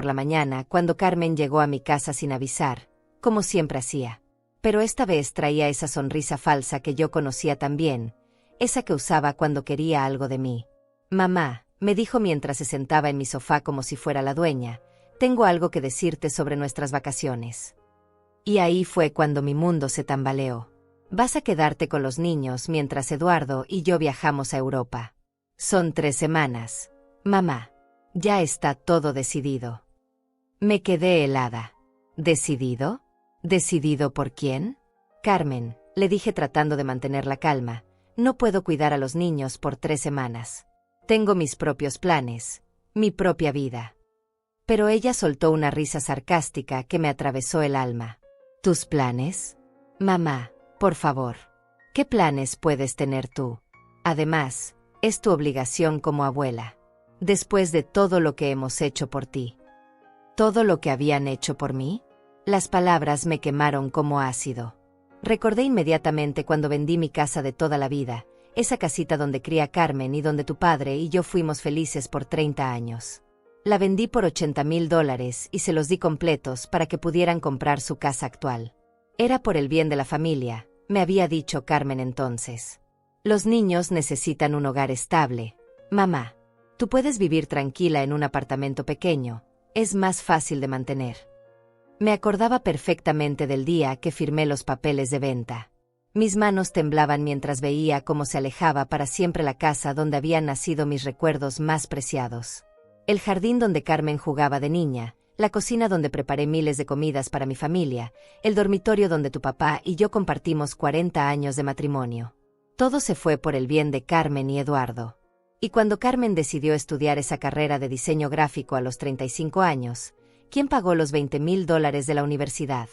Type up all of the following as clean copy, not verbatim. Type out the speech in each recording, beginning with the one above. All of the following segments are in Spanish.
por la mañana cuando Carmen llegó a mi casa sin avisar, como siempre hacía. Pero esta vez traía esa sonrisa falsa que yo conocía tan bien, esa que usaba cuando quería algo de mí. «Mamá», me dijo mientras se sentaba en mi sofá como si fuera la dueña, «tengo algo que decirte sobre nuestras vacaciones». Y ahí fue cuando mi mundo se tambaleó. «Vas a quedarte con los niños mientras Eduardo y yo viajamos a Europa. Son 3 semanas. Mamá. Ya está todo decidido». Me quedé helada. ¿Decidido? ¿Decidido por quién? «Carmen», le dije tratando de mantener la calma, «no puedo cuidar a los niños por 3 semanas. Tengo mis propios planes, mi propia vida». Pero ella soltó una risa sarcástica que me atravesó el alma. «¿Tus planes? Mamá, por favor. ¿Qué planes puedes tener tú? Además, es tu obligación como abuela. Después de todo lo que hemos hecho por ti». ¿Todo lo que habían hecho por mí? Las palabras me quemaron como ácido. Recordé inmediatamente cuando vendí mi casa de toda la vida, esa casita donde cría Carmen y donde tu padre y yo fuimos felices por 30 años. La vendí por $80,000 y se los di completos para que pudieran comprar su casa actual. Era por el bien de la familia, me había dicho Carmen entonces. «Los niños necesitan un hogar estable. Mamá, tú puedes vivir tranquila en un apartamento pequeño, es más fácil de mantener». Me acordaba perfectamente del día que firmé los papeles de venta. Mis manos temblaban mientras veía cómo se alejaba para siempre la casa donde habían nacido mis recuerdos más preciados. El jardín donde Carmen jugaba de niña, la cocina donde preparé miles de comidas para mi familia, el dormitorio donde tu papá y yo compartimos 40 años de matrimonio. Todo se fue por el bien de Carmen y Eduardo. Y cuando Carmen decidió estudiar esa carrera de diseño gráfico a los 35 años, ¿quién pagó los $20,000 de la universidad?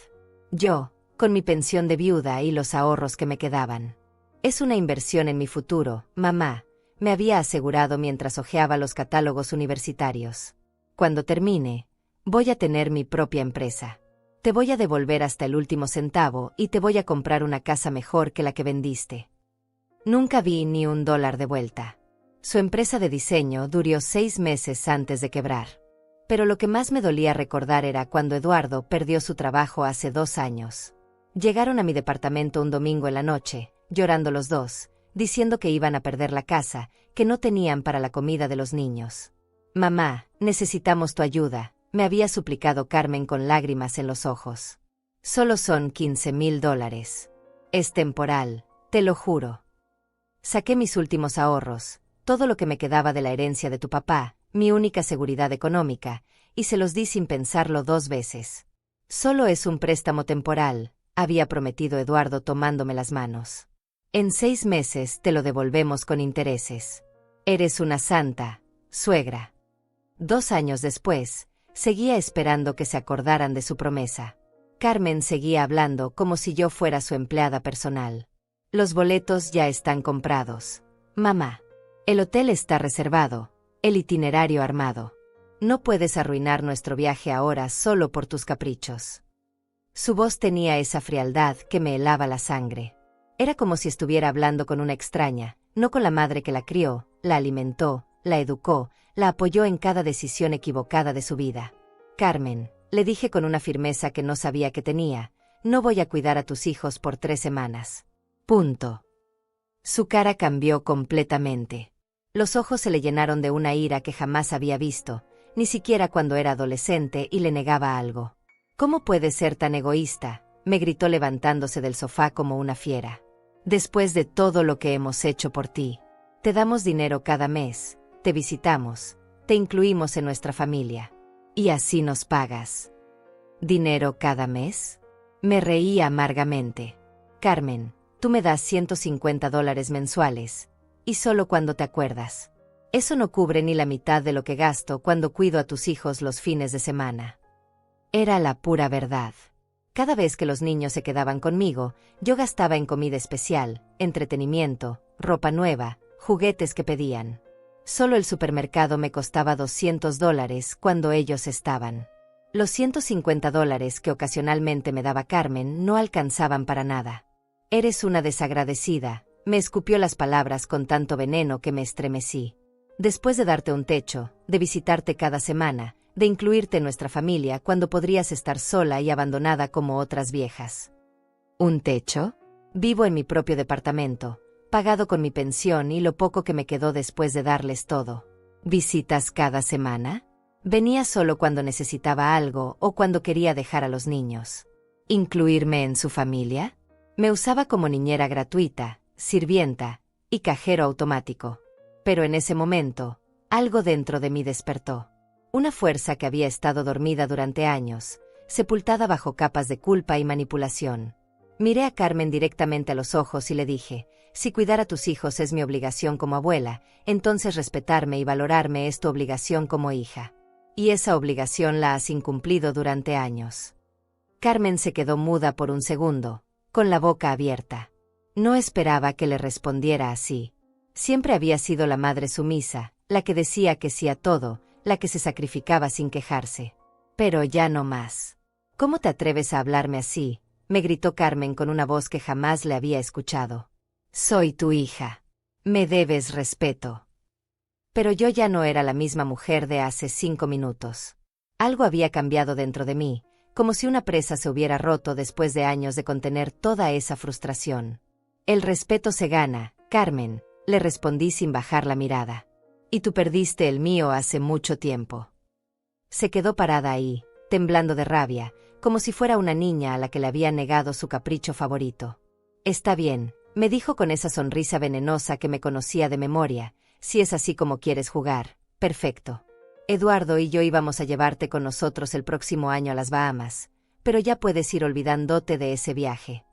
Yo, con mi pensión de viuda y los ahorros que me quedaban. «Es una inversión en mi futuro, mamá», me había asegurado mientras hojeaba los catálogos universitarios. «Cuando termine, voy a tener mi propia empresa. Te voy a devolver hasta el último centavo y te voy a comprar una casa mejor que la que vendiste». Nunca vi ni $1 de vuelta. Su empresa de diseño duró 6 meses antes de quebrar. Pero lo que más me dolía recordar era cuando Eduardo perdió su trabajo hace 2 años. Llegaron a mi departamento un domingo en la noche, llorando los dos, diciendo que iban a perder la casa, que no tenían para la comida de los niños. «Mamá, necesitamos tu ayuda», me había suplicado Carmen con lágrimas en los ojos. «Solo son $15,000. Es temporal, te lo juro». Saqué mis últimos ahorros, todo lo que me quedaba de la herencia de tu papá, mi única seguridad económica, y se los di sin pensarlo 2 veces. «Solo es un préstamo temporal», había prometido Eduardo tomándome las manos. «En 6 meses te lo devolvemos con intereses. Eres una santa, suegra». 2 años después, seguía esperando que se acordaran de su promesa. Carmen seguía hablando como si yo fuera su empleada personal. «Los boletos ya están comprados. Mamá. El hotel está reservado. El itinerario armado. No puedes arruinar nuestro viaje ahora solo por tus caprichos». Su voz tenía esa frialdad que me helaba la sangre. Era como si estuviera hablando con una extraña, no con la madre que la crió, la alimentó, la educó, la apoyó en cada decisión equivocada de su vida. «Carmen», le dije con una firmeza que no sabía que tenía, «no voy a cuidar a tus hijos por 3 semanas. Punto». Su cara cambió completamente. Los ojos se le llenaron de una ira que jamás había visto, ni siquiera cuando era adolescente y le negaba algo. «¿Cómo puedes ser tan egoísta?», me gritó levantándose del sofá como una fiera. «Después de todo lo que hemos hecho por ti. Te damos dinero cada mes, te visitamos, te incluimos en nuestra familia. Y así nos pagas. ¿Dinero cada mes?». Me reí amargamente. «Carmen, tú me das $150 mensuales. Y solo cuando te acuerdas. Eso no cubre ni la mitad de lo que gasto cuando cuido a tus hijos los fines de semana». Era la pura verdad. Cada vez que los niños se quedaban conmigo, yo gastaba en comida especial, entretenimiento, ropa nueva, juguetes que pedían. Solo el supermercado me costaba $200 cuando ellos estaban. Los $150 que ocasionalmente me daba Carmen no alcanzaban para nada. «Eres una desagradecida», me escupió las palabras con tanto veneno que me estremecí. «Después de darte un techo, de visitarte cada semana, de incluirte en nuestra familia cuando podrías estar sola y abandonada como otras viejas. ¿Un techo? Vivo en mi propio departamento, pagado con mi pensión y lo poco que me quedó después de darles todo. ¿Visitas cada semana? Venía solo cuando necesitaba algo o cuando quería dejar a los niños. ¿Incluirme en su familia? Me usaba como niñera gratuita, sirvienta y cajero automático. Pero en ese momento, algo dentro de mí despertó. Una fuerza que había estado dormida durante años, sepultada bajo capas de culpa y manipulación. Miré a Carmen directamente a los ojos y le dije, si cuidar a tus hijos es mi obligación como abuela, entonces respetarme y valorarme es tu obligación como hija. Y esa obligación la has incumplido durante años. Carmen se quedó muda por un segundo, con la boca abierta. No esperaba que le respondiera así. Siempre había sido la madre sumisa, la que decía que sí a todo, la que se sacrificaba sin quejarse. Pero ya no más. ¿Cómo te atreves a hablarme así?, me gritó Carmen con una voz que jamás le había escuchado. Soy tu hija. Me debes respeto. Pero yo ya no era la misma mujer de hace 5 minutos. Algo había cambiado dentro de mí, como si una presa se hubiera roto después de años de contener toda esa frustración. El respeto se gana, Carmen, le respondí sin bajar la mirada. Y tú perdiste el mío hace mucho tiempo. Se quedó parada ahí, temblando de rabia, como si fuera una niña a la que le había negado su capricho favorito. Está bien, me dijo con esa sonrisa venenosa que me conocía de memoria, si es así como quieres jugar, perfecto. Eduardo y yo íbamos a llevarte con nosotros el próximo año a las Bahamas, pero ya puedes ir olvidándote de ese viaje.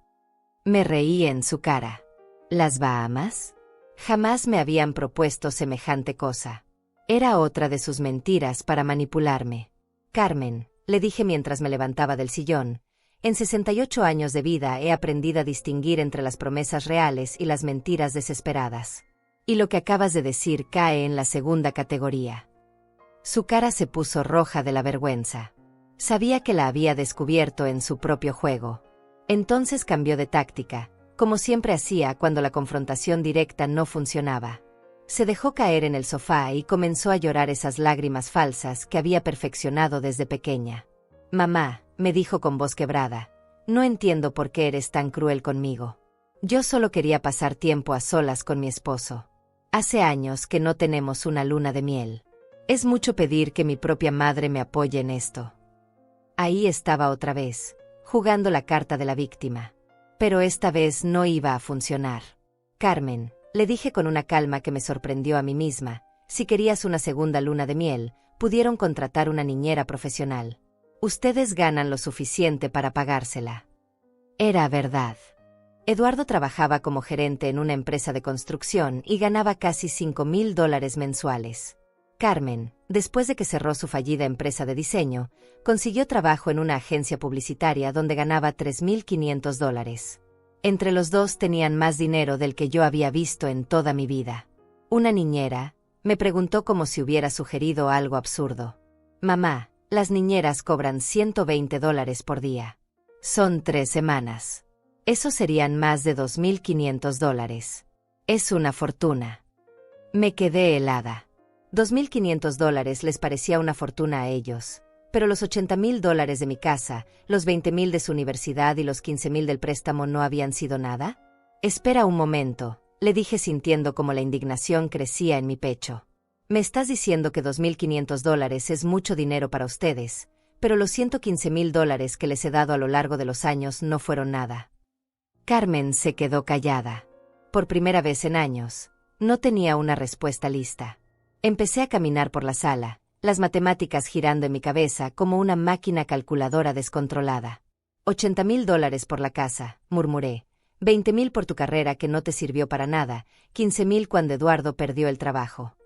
Me reí en su cara. ¿Las Bahamas? Jamás me habían propuesto semejante cosa. Era otra de sus mentiras para manipularme. Carmen, le dije mientras me levantaba del sillón, en 68 años de vida he aprendido a distinguir entre las promesas reales y las mentiras desesperadas. Y lo que acabas de decir cae en la segunda categoría. Su cara se puso roja de la vergüenza. Sabía que la había descubierto en su propio juego. Entonces cambió de táctica, como siempre hacía cuando la confrontación directa no funcionaba. Se dejó caer en el sofá y comenzó a llorar esas lágrimas falsas que había perfeccionado desde pequeña. Mamá, me dijo con voz quebrada, no entiendo por qué eres tan cruel conmigo. Yo solo quería pasar tiempo a solas con mi esposo. Hace años que no tenemos una luna de miel. Es mucho pedir que mi propia madre me apoye en esto. Ahí estaba otra vez, jugando la carta de la víctima. Pero esta vez no iba a funcionar. Carmen, le dije con una calma que me sorprendió a mí misma, si querías una segunda luna de miel, pudieron contratar una niñera profesional. Ustedes ganan lo suficiente para pagársela. Era verdad. Eduardo trabajaba como gerente en una empresa de construcción y ganaba casi $5,000 mensuales. Carmen, después de que cerró su fallida empresa de diseño, consiguió trabajo en una agencia publicitaria donde ganaba $3,500. Entre los dos tenían más dinero del que yo había visto en toda mi vida. Una niñera, me preguntó como si hubiera sugerido algo absurdo. Mamá, las niñeras cobran $120 por día. Son 3 semanas. Eso serían más de $2,500. Es una fortuna. Me quedé helada. $2,500 les parecía una fortuna a ellos, pero los $80,000 de mi casa, los $20,000 de su universidad y los $15,000 del préstamo no habían sido nada. Espera un momento, le dije sintiendo como la indignación crecía en mi pecho. Me estás diciendo que $2,500 es mucho dinero para ustedes, pero los $115,000 que les he dado a lo largo de los años no fueron nada. Carmen se quedó callada. Por primera vez en años, no tenía una respuesta lista. Empecé a caminar por la sala, las matemáticas girando en mi cabeza como una máquina calculadora descontrolada. $80,000 por la casa, murmuré. 20,000 por tu carrera que no te sirvió para nada, 15,000 cuando Eduardo perdió el trabajo.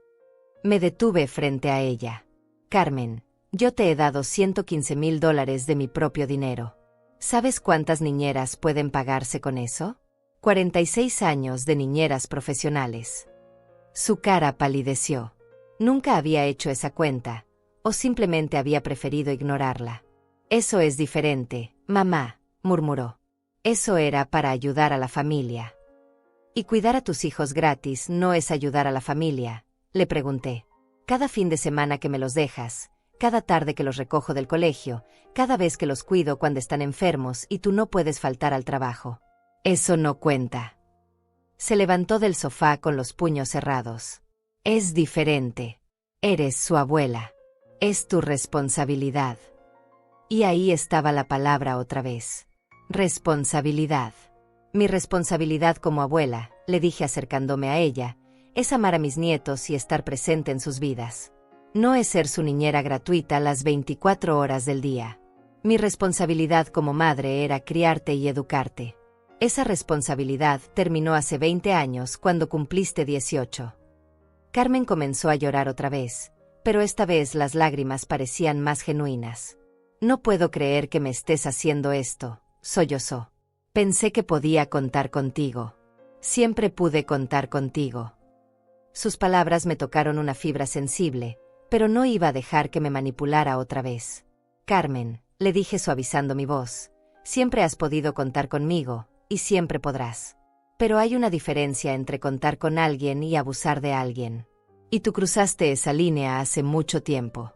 Me detuve frente a ella. Carmen, yo te he dado $115,000 de mi propio dinero. ¿Sabes cuántas niñeras pueden pagarse con eso? 46 años de niñeras profesionales. Su cara palideció. Nunca había hecho esa cuenta, o simplemente había preferido ignorarla. Eso es diferente, mamá, murmuró. Eso era para ayudar a la familia. ¿Y cuidar a tus hijos gratis no es ayudar a la familia?, le pregunté. Cada fin de semana que me los dejas, cada tarde que los recojo del colegio, cada vez que los cuido cuando están enfermos y tú no puedes faltar al trabajo. Eso no cuenta. Se levantó del sofá con los puños cerrados. Es diferente. Eres su abuela. Es tu responsabilidad. Y ahí estaba la palabra otra vez. Responsabilidad. Mi responsabilidad como abuela, le dije acercándome a ella, es amar a mis nietos y estar presente en sus vidas. No es ser su niñera gratuita las 24 horas del día. Mi responsabilidad como madre era criarte y educarte. Esa responsabilidad terminó hace 20 años cuando cumpliste 18. Carmen comenzó a llorar otra vez, pero esta vez las lágrimas parecían más genuinas. No puedo creer que me estés haciendo esto, sollozó. Pensé que podía contar contigo. Siempre pude contar contigo. Sus palabras me tocaron una fibra sensible, pero no iba a dejar que me manipulara otra vez. Carmen, le dije suavizando mi voz, siempre has podido contar conmigo, y siempre podrás. Pero hay una diferencia entre contar con alguien y abusar de alguien. Y tú cruzaste esa línea hace mucho tiempo.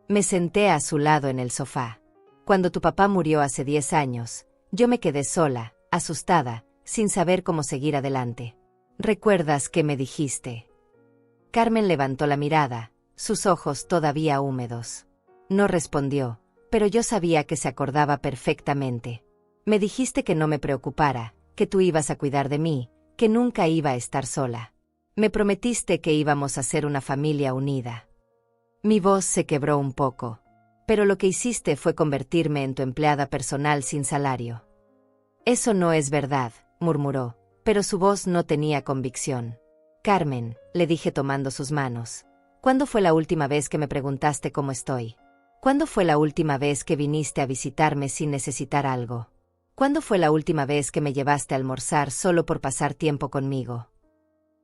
Me senté a su lado en el sofá. Cuando tu papá murió hace 10 años, yo me quedé sola, asustada, sin saber cómo seguir adelante. ¿Recuerdas qué me dijiste? Carmen levantó la mirada, sus ojos todavía húmedos. No respondió, pero yo sabía que se acordaba perfectamente. Me dijiste que no me preocupara, que tú ibas a cuidar de mí, que nunca iba a estar sola. Me prometiste que íbamos a ser una familia unida. Mi voz se quebró un poco. Pero lo que hiciste fue convertirme en tu empleada personal sin salario. Eso no es verdad, murmuró, pero su voz no tenía convicción. Carmen, le dije tomando sus manos, ¿cuándo fue la última vez que me preguntaste cómo estoy? ¿Cuándo fue la última vez que viniste a visitarme sin necesitar algo? ¿Cuándo fue la última vez que me llevaste a almorzar solo por pasar tiempo conmigo?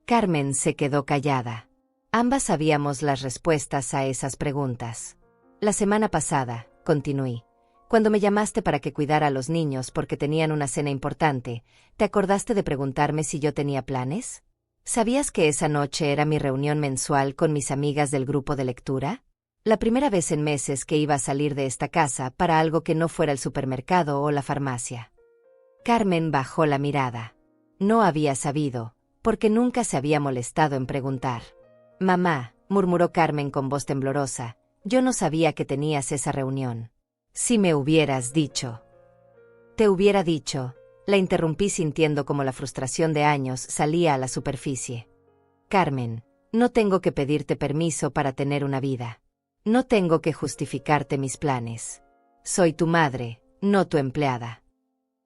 Carmen se quedó callada. Ambas sabíamos las respuestas a esas preguntas. La semana pasada, continué, cuando me llamaste para que cuidara a los niños porque tenían una cena importante, ¿te acordaste de preguntarme si yo tenía planes? ¿Sabías que esa noche era mi reunión mensual con mis amigas del grupo de lectura? La primera vez en meses que iba a salir de esta casa para algo que no fuera el supermercado o la farmacia. Carmen bajó la mirada. No había sabido, porque nunca se había molestado en preguntar. Mamá, murmuró Carmen con voz temblorosa, yo no sabía que tenías esa reunión. Si me hubieras dicho. Te hubiera dicho, la interrumpí sintiendo como la frustración de años salía a la superficie. Carmen, no tengo que pedirte permiso para tener una vida. No tengo que justificarte mis planes. Soy tu madre, no tu empleada.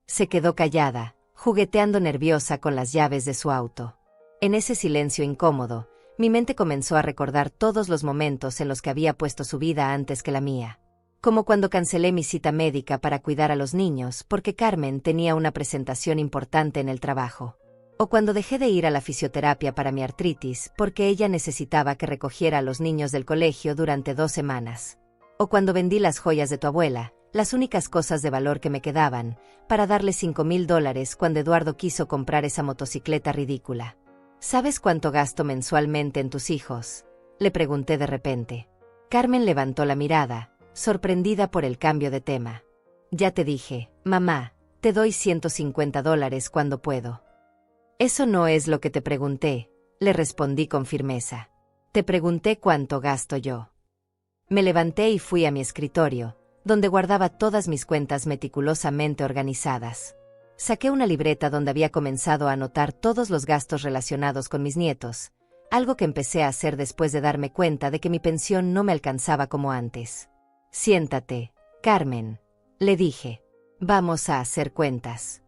Se quedó callada, jugueteando nerviosa con las llaves de su auto. En ese silencio incómodo, mi mente comenzó a recordar todos los momentos en los que había puesto su vida antes que la mía. Como cuando cancelé mi cita médica para cuidar a los niños porque Carmen tenía una presentación importante en el trabajo. O cuando dejé de ir a la fisioterapia para mi artritis porque ella necesitaba que recogiera a los niños del colegio durante 2 semanas. O cuando vendí las joyas de tu abuela, las únicas cosas de valor que me quedaban, para darle $5,000 cuando Eduardo quiso comprar esa motocicleta ridícula. ¿Sabes cuánto gasto mensualmente en tus hijos? Le pregunté de repente. Carmen levantó la mirada, sorprendida por el cambio de tema. Ya te dije, mamá, te doy $150 cuando puedo. Eso no es lo que te pregunté, le respondí con firmeza. Te pregunté cuánto gasto yo. Me levanté y fui a mi escritorio, donde guardaba todas mis cuentas meticulosamente organizadas. Saqué una libreta donde había comenzado a anotar todos los gastos relacionados con mis nietos, algo que empecé a hacer después de darme cuenta de que mi pensión no me alcanzaba como antes. Siéntate, Carmen, le dije. Vamos a hacer cuentas.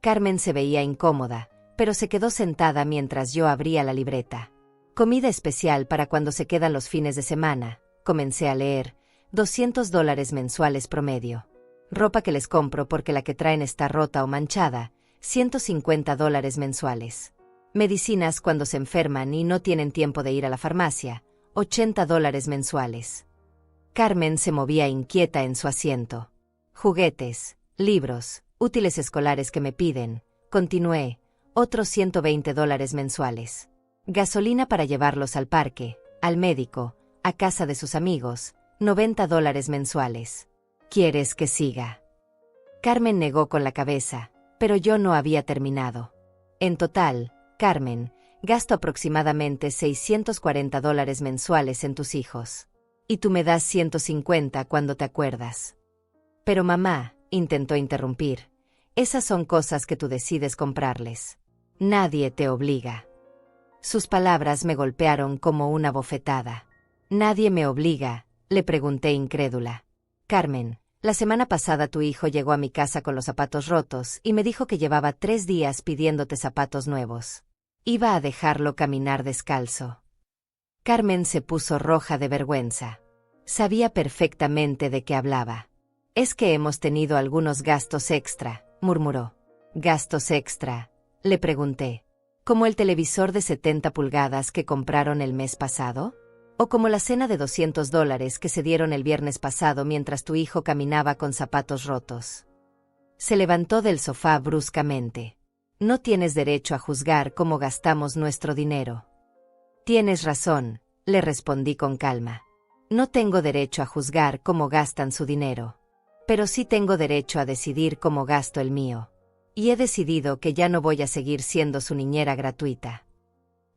Carmen se veía incómoda, pero se quedó sentada mientras yo abría la libreta. Comida especial para cuando se quedan los fines de semana, comencé a leer, $200 mensuales promedio. Ropa que les compro porque la que traen está rota o manchada, $150 mensuales. Medicinas cuando se enferman y no tienen tiempo de ir a la farmacia, $80 mensuales. Carmen se movía inquieta en su asiento. Juguetes, libros, útiles escolares que me piden, continué, otros $120 mensuales. Gasolina para llevarlos al parque, al médico, a casa de sus amigos, $90 mensuales. ¿Quieres que siga? Carmen negó con la cabeza, pero yo no había terminado. En total, Carmen, gasto aproximadamente $640 mensuales en tus hijos. Y tú me das 150 cuando te acuerdas. Pero mamá, intentó interrumpir, esas son cosas que tú decides comprarles. Nadie te obliga. Sus palabras me golpearon como una bofetada. ¿Nadie me obliga?, le pregunté incrédula. Carmen, la semana pasada tu hijo llegó a mi casa con los zapatos rotos y me dijo que llevaba 3 días pidiéndote zapatos nuevos. Iba a dejarlo caminar descalzo. Carmen se puso roja de vergüenza. Sabía perfectamente de qué hablaba. Es que hemos tenido algunos gastos extra, murmuró. ¿Gastos extra?, le pregunté. ¿Como el televisor de 70 pulgadas que compraron el mes pasado? ¿O como la cena de $200 que se dieron el viernes pasado mientras tu hijo caminaba con zapatos rotos? Se levantó del sofá bruscamente. No tienes derecho a juzgar cómo gastamos nuestro dinero. Tienes razón, le respondí con calma. No tengo derecho a juzgar cómo gastan su dinero. Pero sí tengo derecho a decidir cómo gasto el mío. Y he decidido que ya no voy a seguir siendo su niñera gratuita.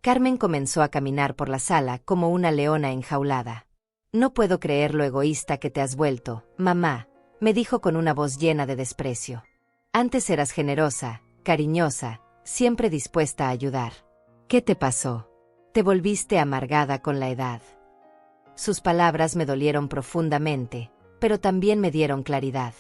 Carmen comenzó a caminar por la sala como una leona enjaulada. No puedo creer lo egoísta que te has vuelto, mamá, me dijo con una voz llena de desprecio. Antes eras generosa, cariñosa, siempre dispuesta a ayudar. ¿Qué te pasó? Te volviste amargada con la edad. Sus palabras me dolieron profundamente, pero también me dieron claridad.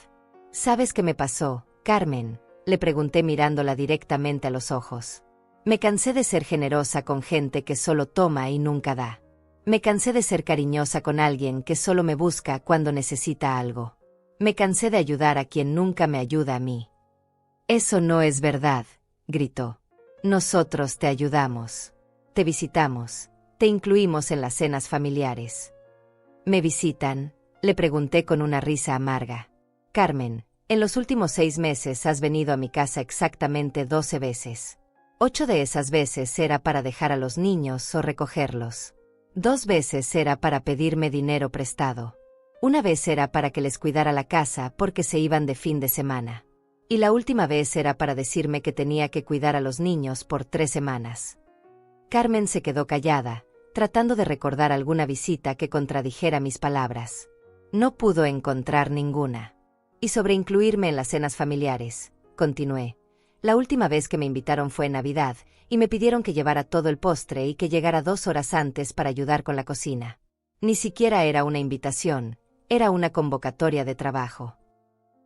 ¿Sabes qué me pasó, Carmen?, le pregunté mirándola directamente a los ojos. Me cansé de ser generosa con gente que solo toma y nunca da. Me cansé de ser cariñosa con alguien que solo me busca cuando necesita algo. Me cansé de ayudar a quien nunca me ayuda a mí. Eso no es verdad, gritó. Nosotros te ayudamos. Te visitamos. Te incluimos en las cenas familiares. ¿Me visitan?, le pregunté con una risa amarga. Carmen, en los últimos 6 meses has venido a mi casa exactamente 12 veces. 8 de esas veces era para dejar a los niños o recogerlos. 2 veces era para pedirme dinero prestado. 1 vez era para que les cuidara la casa porque se iban de fin de semana. Y la última vez era para decirme que tenía que cuidar a los niños por 3 semanas. Carmen se quedó callada, tratando de recordar alguna visita que contradijera mis palabras. No pudo encontrar ninguna. Y sobre incluirme en las cenas familiares, continué. La última vez que me invitaron fue en Navidad, y me pidieron que llevara todo el postre y que llegara 2 horas antes para ayudar con la cocina. Ni siquiera era una invitación, era una convocatoria de trabajo.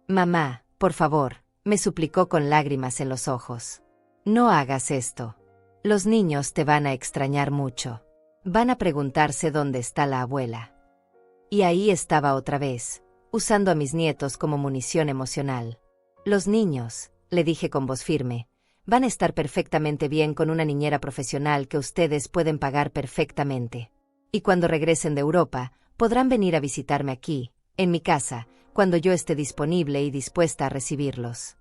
Mamá, por favor, me suplicó con lágrimas en los ojos. No hagas esto. Los niños te van a extrañar mucho. Van a preguntarse dónde está la abuela. Y ahí estaba otra vez, usando a mis nietos como munición emocional. Los niños, le dije con voz firme, van a estar perfectamente bien con una niñera profesional que ustedes pueden pagar perfectamente. Y cuando regresen de Europa, podrán venir a visitarme aquí, en mi casa, cuando yo esté disponible y dispuesta a recibirlos.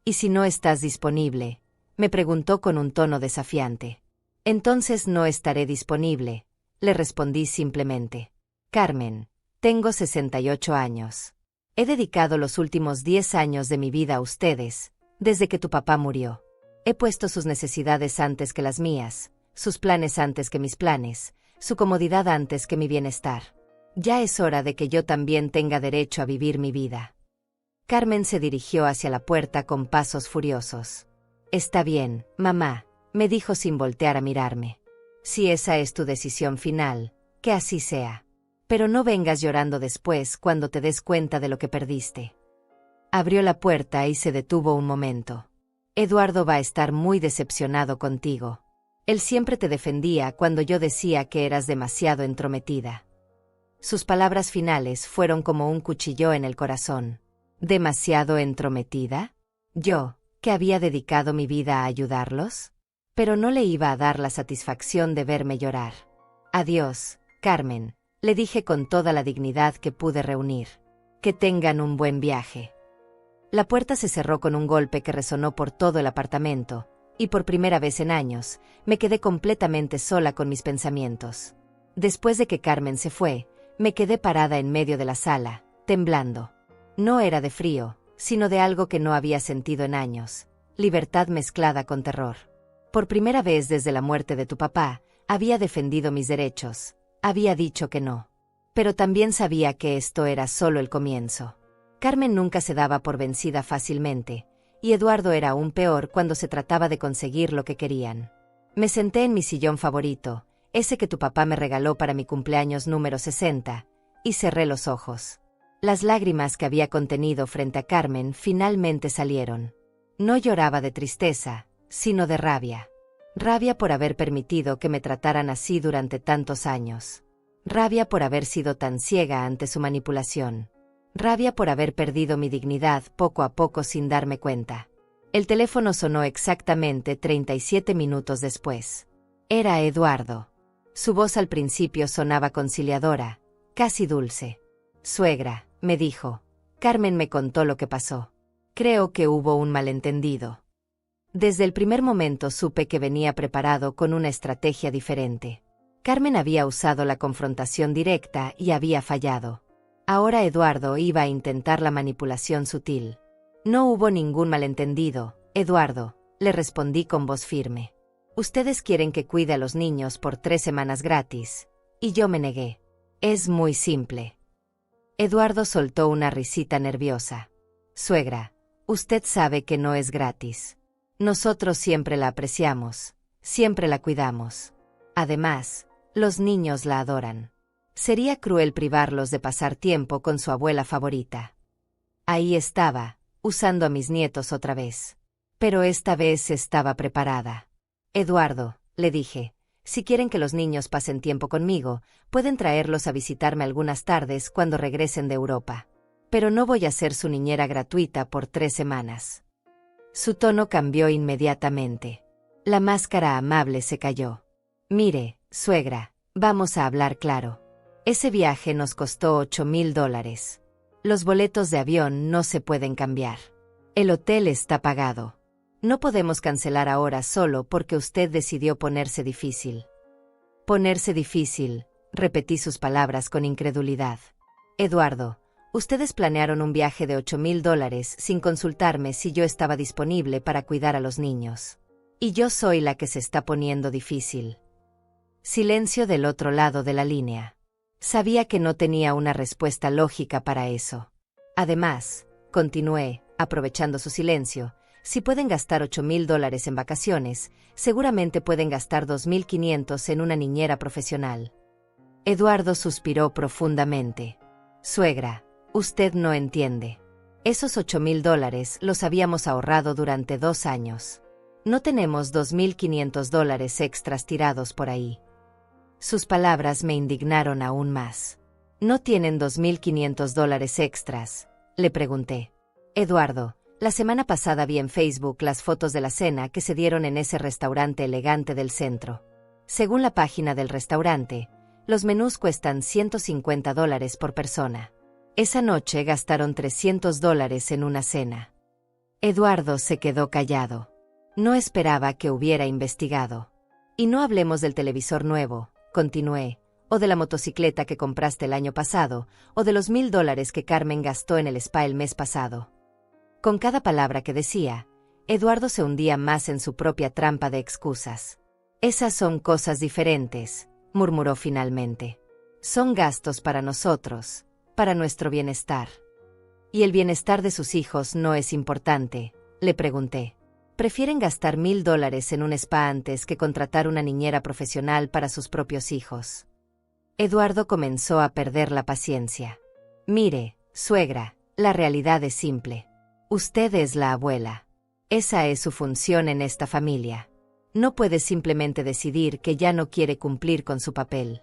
¿Y si no estás disponible?, me preguntó con un tono desafiante. Entonces no estaré disponible, le respondí simplemente. Carmen, tengo 68 años. He dedicado los últimos 10 años de mi vida a ustedes, desde que tu papá murió. He puesto sus necesidades antes que las mías, sus planes antes que mis planes, su comodidad antes que mi bienestar. Ya es hora de que yo también tenga derecho a vivir mi vida. Carmen se dirigió hacia la puerta con pasos furiosos. Está bien, mamá, me dijo sin voltear a mirarme. Si esa es tu decisión final, que así sea. Pero no vengas llorando después cuando te des cuenta de lo que perdiste. Abrió la puerta y se detuvo un momento. Eduardo va a estar muy decepcionado contigo. Él siempre te defendía cuando yo decía que eras demasiado entrometida. Sus palabras finales fueron como un cuchillo en el corazón. ¿Demasiado entrometida? ¿Yo, que había dedicado mi vida a ayudarlos? Pero no le iba a dar la satisfacción de verme llorar. Adiós, Carmen, le dije con toda la dignidad que pude reunir. Que tengan un buen viaje. La puerta se cerró con un golpe que resonó por todo el apartamento, y por primera vez en años, me quedé completamente sola con mis pensamientos. Después de que Carmen se fue, Me quedé parada en medio de la sala, temblando. No era de frío, sino de algo que no había sentido en años, libertad mezclada con terror. Por primera vez desde la muerte de tu papá, había defendido mis derechos, había dicho que no. Pero también sabía que esto era solo el comienzo. Carmen nunca se daba por vencida fácilmente, y Eduardo era aún peor cuando se trataba de conseguir lo que querían. Me senté en mi sillón favorito, ese que tu papá me regaló para mi cumpleaños número 60, y cerré los ojos. Las lágrimas que había contenido frente a Carmen finalmente salieron. No lloraba de tristeza, sino de rabia. Rabia por haber permitido que me trataran así durante tantos años. Rabia por haber sido tan ciega ante su manipulación. Rabia por haber perdido mi dignidad poco a poco sin darme cuenta. El teléfono sonó exactamente 37 minutos después. Era Eduardo. Su voz al principio sonaba conciliadora, casi dulce. «Suegra», me dijo. «Carmen me contó lo que pasó. Creo que hubo un malentendido». Desde el primer momento supe que venía preparado con una estrategia diferente. Carmen había usado la confrontación directa y había fallado. Ahora Eduardo iba a intentar la manipulación sutil. «No hubo ningún malentendido, Eduardo», le respondí con voz firme. «Ustedes quieren que cuide a los niños por 3 semanas gratis, y yo me negué. Es muy simple». Eduardo soltó una risita nerviosa. «Suegra, usted sabe que no es gratis. Nosotros siempre la apreciamos, siempre la cuidamos. Además, los niños la adoran. Sería cruel privarlos de pasar tiempo con su abuela favorita». Ahí estaba, usando a mis nietos otra vez. Pero esta vez estaba preparada. «Eduardo», le dije, «si quieren que los niños pasen tiempo conmigo, pueden traerlos a visitarme algunas tardes cuando regresen de Europa. Pero no voy a ser su niñera gratuita por 3 semanas». Su tono cambió inmediatamente. La máscara amable se cayó. «Mire, suegra, vamos a hablar claro. Ese viaje nos costó $8,000. Los boletos de avión no se pueden cambiar. El hotel está pagado. No podemos cancelar ahora solo porque usted decidió ponerse difícil». «Ponerse difícil», repetí sus palabras con incredulidad. «Eduardo, ustedes planearon un viaje de $8,000 sin consultarme si yo estaba disponible para cuidar a los niños. Y yo soy la que se está poniendo difícil». Silencio del otro lado de la línea. Sabía que no tenía una respuesta lógica para eso. «Además», continué, aprovechando su silencio, «si pueden gastar $8,000 en vacaciones, seguramente pueden gastar $2,500 en una niñera profesional». Eduardo suspiró profundamente. «Suegra, usted no entiende. Esos $8,000 los habíamos ahorrado durante 2 años. No tenemos $2,500 extras tirados por ahí». Sus palabras me indignaron aún más. «¿No tienen $2,500 extras?», le pregunté. «Eduardo, la semana pasada vi en Facebook las fotos de la cena que se dieron en ese restaurante elegante del centro. Según la página del restaurante, los menús cuestan $150 por persona. Esa noche gastaron $300 en una cena». Eduardo se quedó callado. No esperaba que hubiera investigado. «Y no hablemos del televisor nuevo», continué, «o de la motocicleta que compraste el año pasado, o de los $1,000 que Carmen gastó en el spa el mes pasado». Con cada palabra que decía, Eduardo se hundía más en su propia trampa de excusas. «Esas son cosas diferentes», murmuró finalmente. «Son gastos para nosotros, para nuestro bienestar». «¿Y el bienestar de sus hijos no es importante?», le pregunté. «¿Prefieren gastar $1,000 en un spa antes que contratar una niñera profesional para sus propios hijos?». Eduardo comenzó a perder la paciencia. «Mire, suegra, la realidad es simple. Usted es la abuela. Esa es su función en esta familia. No puede simplemente decidir que ya no quiere cumplir con su papel».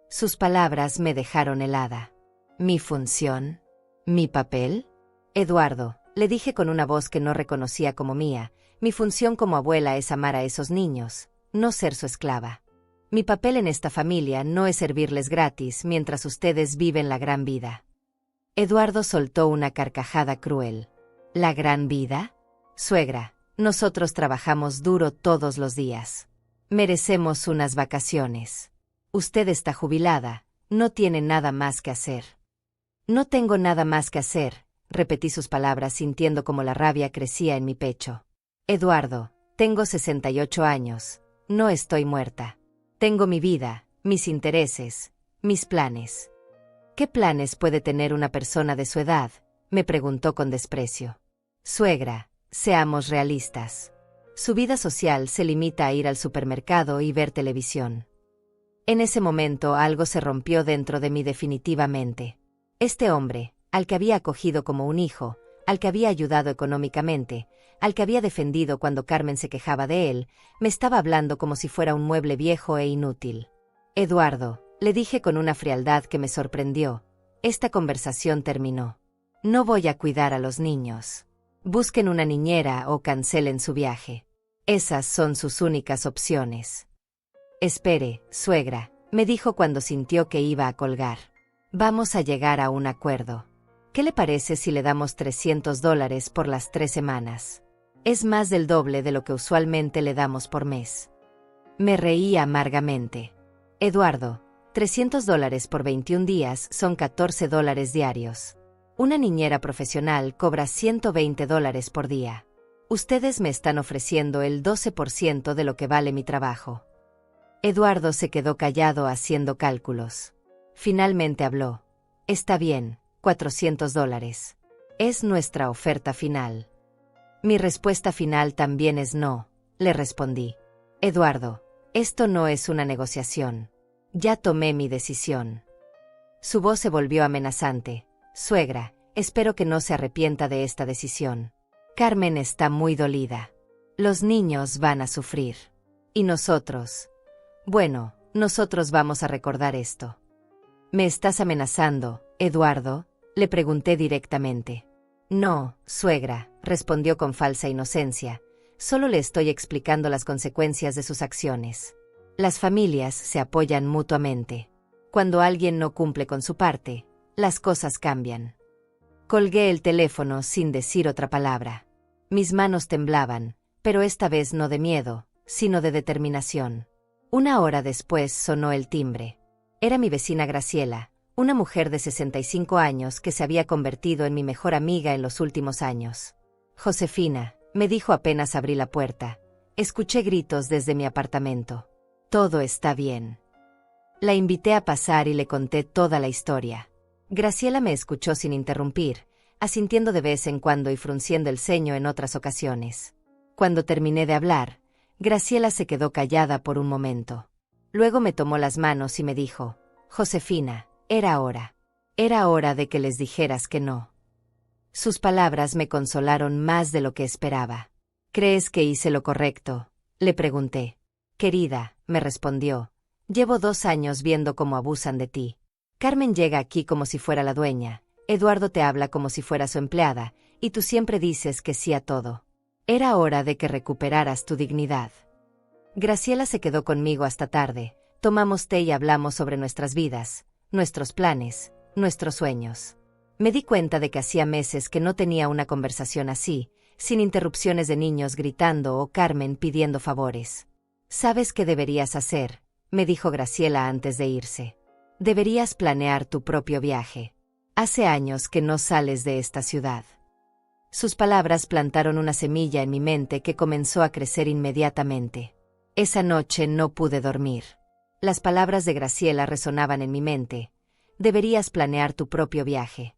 Sus palabras me dejaron helada. «¿Mi función? ¿Mi papel?». «Eduardo», le dije con una voz que no reconocía como mía, «mi función como abuela es amar a esos niños, no ser su esclava. Mi papel en esta familia no es servirles gratis mientras ustedes viven la gran vida». Eduardo soltó una carcajada cruel. «¿La gran vida? Suegra, nosotros trabajamos duro todos los días. Merecemos unas vacaciones. Usted está jubilada, No tiene nada más que hacer. No tengo nada más que hacer, repetí sus palabras sintiendo como la rabia crecía en mi pecho. Eduardo, tengo 68 años. No estoy muerta. Tengo mi vida, mis intereses, mis planes. ¿Qué planes puede tener una persona de su edad?, me preguntó con desprecio. Suegra, seamos realistas. Su vida social se limita a ir al supermercado y ver televisión. En ese momento algo se rompió dentro de mí definitivamente. Este hombre, al que había acogido como un hijo, al que había ayudado económicamente, al que había defendido cuando Carmen se quejaba de él, me estaba hablando como si fuera un mueble viejo e inútil. Eduardo, le dije con una frialdad que me sorprendió. Esta conversación terminó. No voy a cuidar a los niños. Busquen una niñera o cancelen su viaje. Esas son sus únicas opciones. Espere, suegra, me dijo cuando sintió que iba a colgar. Vamos a llegar a un acuerdo. ¿Qué le parece si le damos $300 por las 3 semanas? Es más del doble de lo que usualmente le damos por mes. Me reí amargamente. Eduardo, $300 por 21 días son $14 diarios. Una niñera profesional cobra $120 por día. Ustedes me están ofreciendo el 12% de lo que vale mi trabajo. Eduardo se quedó callado haciendo cálculos. Finalmente habló. Está bien, $400. Es nuestra oferta final. Mi respuesta final también es no, le respondí. Eduardo, esto no es una negociación. Ya tomé mi decisión. Su voz se volvió amenazante. Suegra, espero que no se arrepienta de esta decisión. Carmen está muy dolida. Los niños van a sufrir. Y nosotros. Bueno, nosotros vamos a recordar esto. ¿Me estás amenazando, Eduardo?, le pregunté directamente. No, suegra, respondió con falsa inocencia. Solo le estoy explicando las consecuencias de sus acciones. Las familias se apoyan mutuamente. Cuando alguien no cumple con su parte, las cosas cambian. Colgué el teléfono sin decir otra palabra. Mis manos temblaban, pero esta vez no de miedo, sino de determinación. 1 hora después sonó el timbre. Era mi vecina Graciela, una mujer de 65 años que se había convertido en mi mejor amiga en los últimos años. Josefina, me dijo apenas abrí la puerta. Escuché gritos desde mi apartamento. Todo está bien. La invité a pasar y le conté toda la historia. Graciela me escuchó sin interrumpir, asintiendo de vez en cuando y frunciendo el ceño en otras ocasiones. Cuando terminé de hablar, Graciela se quedó callada por un momento. Luego me tomó las manos y me dijo, Josefina, era hora. Era hora de que les dijeras que no. Sus palabras me consolaron más de lo que esperaba. ¿Crees que hice lo correcto?, le pregunté. Querida, me respondió, llevo 2 años viendo cómo abusan de ti. Carmen llega aquí como si fuera la dueña, Eduardo te habla como si fuera su empleada, y tú siempre dices que sí a todo. Era hora de que recuperaras tu dignidad. Graciela se quedó conmigo hasta tarde, tomamos té y hablamos sobre nuestras vidas, nuestros planes, nuestros sueños. Me di cuenta de que hacía meses que no tenía una conversación así, sin interrupciones de niños gritando o Carmen pidiendo favores. ¿Sabes qué deberías hacer?, me dijo Graciela antes de irse. Deberías planear tu propio viaje. Hace años que no sales de esta ciudad. Sus palabras plantaron una semilla en mi mente que comenzó a crecer inmediatamente. Esa noche no pude dormir. Las palabras de Graciela resonaban en mi mente. Deberías planear tu propio viaje.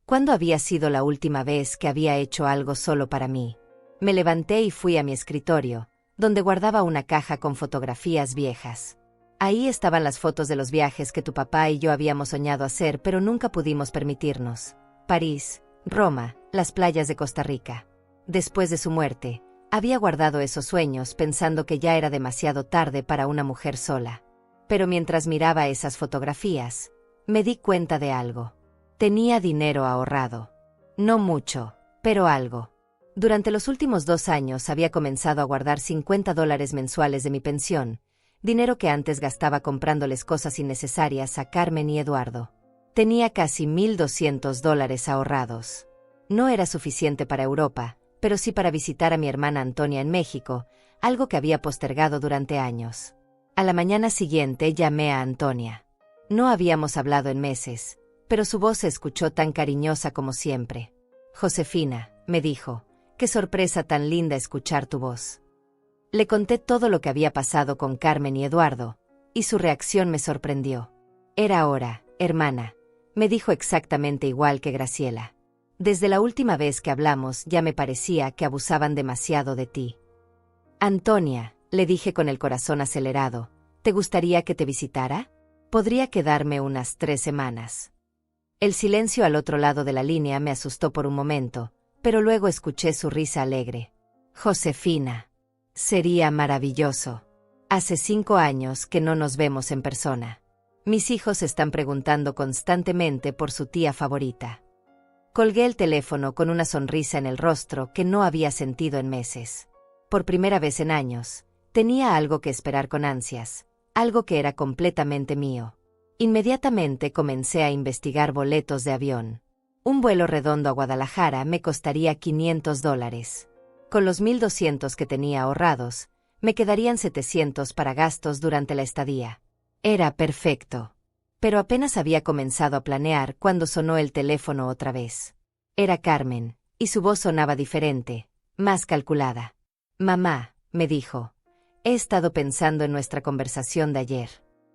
¿Cuándo había sido la última vez que había hecho algo solo para mí? Me levanté y fui a mi escritorio, donde guardaba una caja con fotografías viejas. Ahí estaban las fotos de los viajes que tu papá y yo habíamos soñado hacer, pero nunca pudimos permitirnos. París, Roma, las playas de Costa Rica. Después de su muerte, había guardado esos sueños pensando que ya era demasiado tarde para una mujer sola. Pero mientras miraba esas fotografías, me di cuenta de algo. Tenía dinero ahorrado. No mucho, pero algo. Durante los últimos 2 años había comenzado a guardar $50 mensuales de mi pensión, dinero que antes gastaba comprándoles cosas innecesarias a Carmen y Eduardo. Tenía casi $1,200 ahorrados. No era suficiente para Europa, pero sí para visitar a mi hermana Antonia en México, algo que había postergado durante años. A la mañana siguiente llamé a Antonia. No habíamos hablado en meses, pero su voz se escuchó tan cariñosa como siempre. Josefina, me dijo, qué sorpresa tan linda escuchar tu voz. Le conté todo lo que había pasado con Carmen y Eduardo, y su reacción me sorprendió. Era hora, hermana, me dijo exactamente igual que Graciela. Desde la última vez que hablamos ya me parecía que abusaban demasiado de ti. Antonia, le dije con el corazón acelerado, ¿te gustaría que te visitara? Podría quedarme unas 3 semanas. El silencio al otro lado de la línea me asustó por un momento, pero luego escuché su risa alegre. Josefina. Sería maravilloso. Hace 5 años que no nos vemos en persona. Mis hijos están preguntando constantemente por su tía favorita. Colgué el teléfono con una sonrisa en el rostro que no había sentido en meses. Por primera vez en años, tenía algo que esperar con ansias, algo que era completamente mío. Inmediatamente comencé a investigar boletos de avión. Un vuelo redondo a Guadalajara me costaría $500. Con los 1,200 que tenía ahorrados, me quedarían 700 para gastos durante la estadía. Era perfecto. Pero apenas había comenzado a planear cuando sonó el teléfono otra vez. Era Carmen, y su voz sonaba diferente, más calculada. Mamá, me dijo, he estado pensando en nuestra conversación de ayer.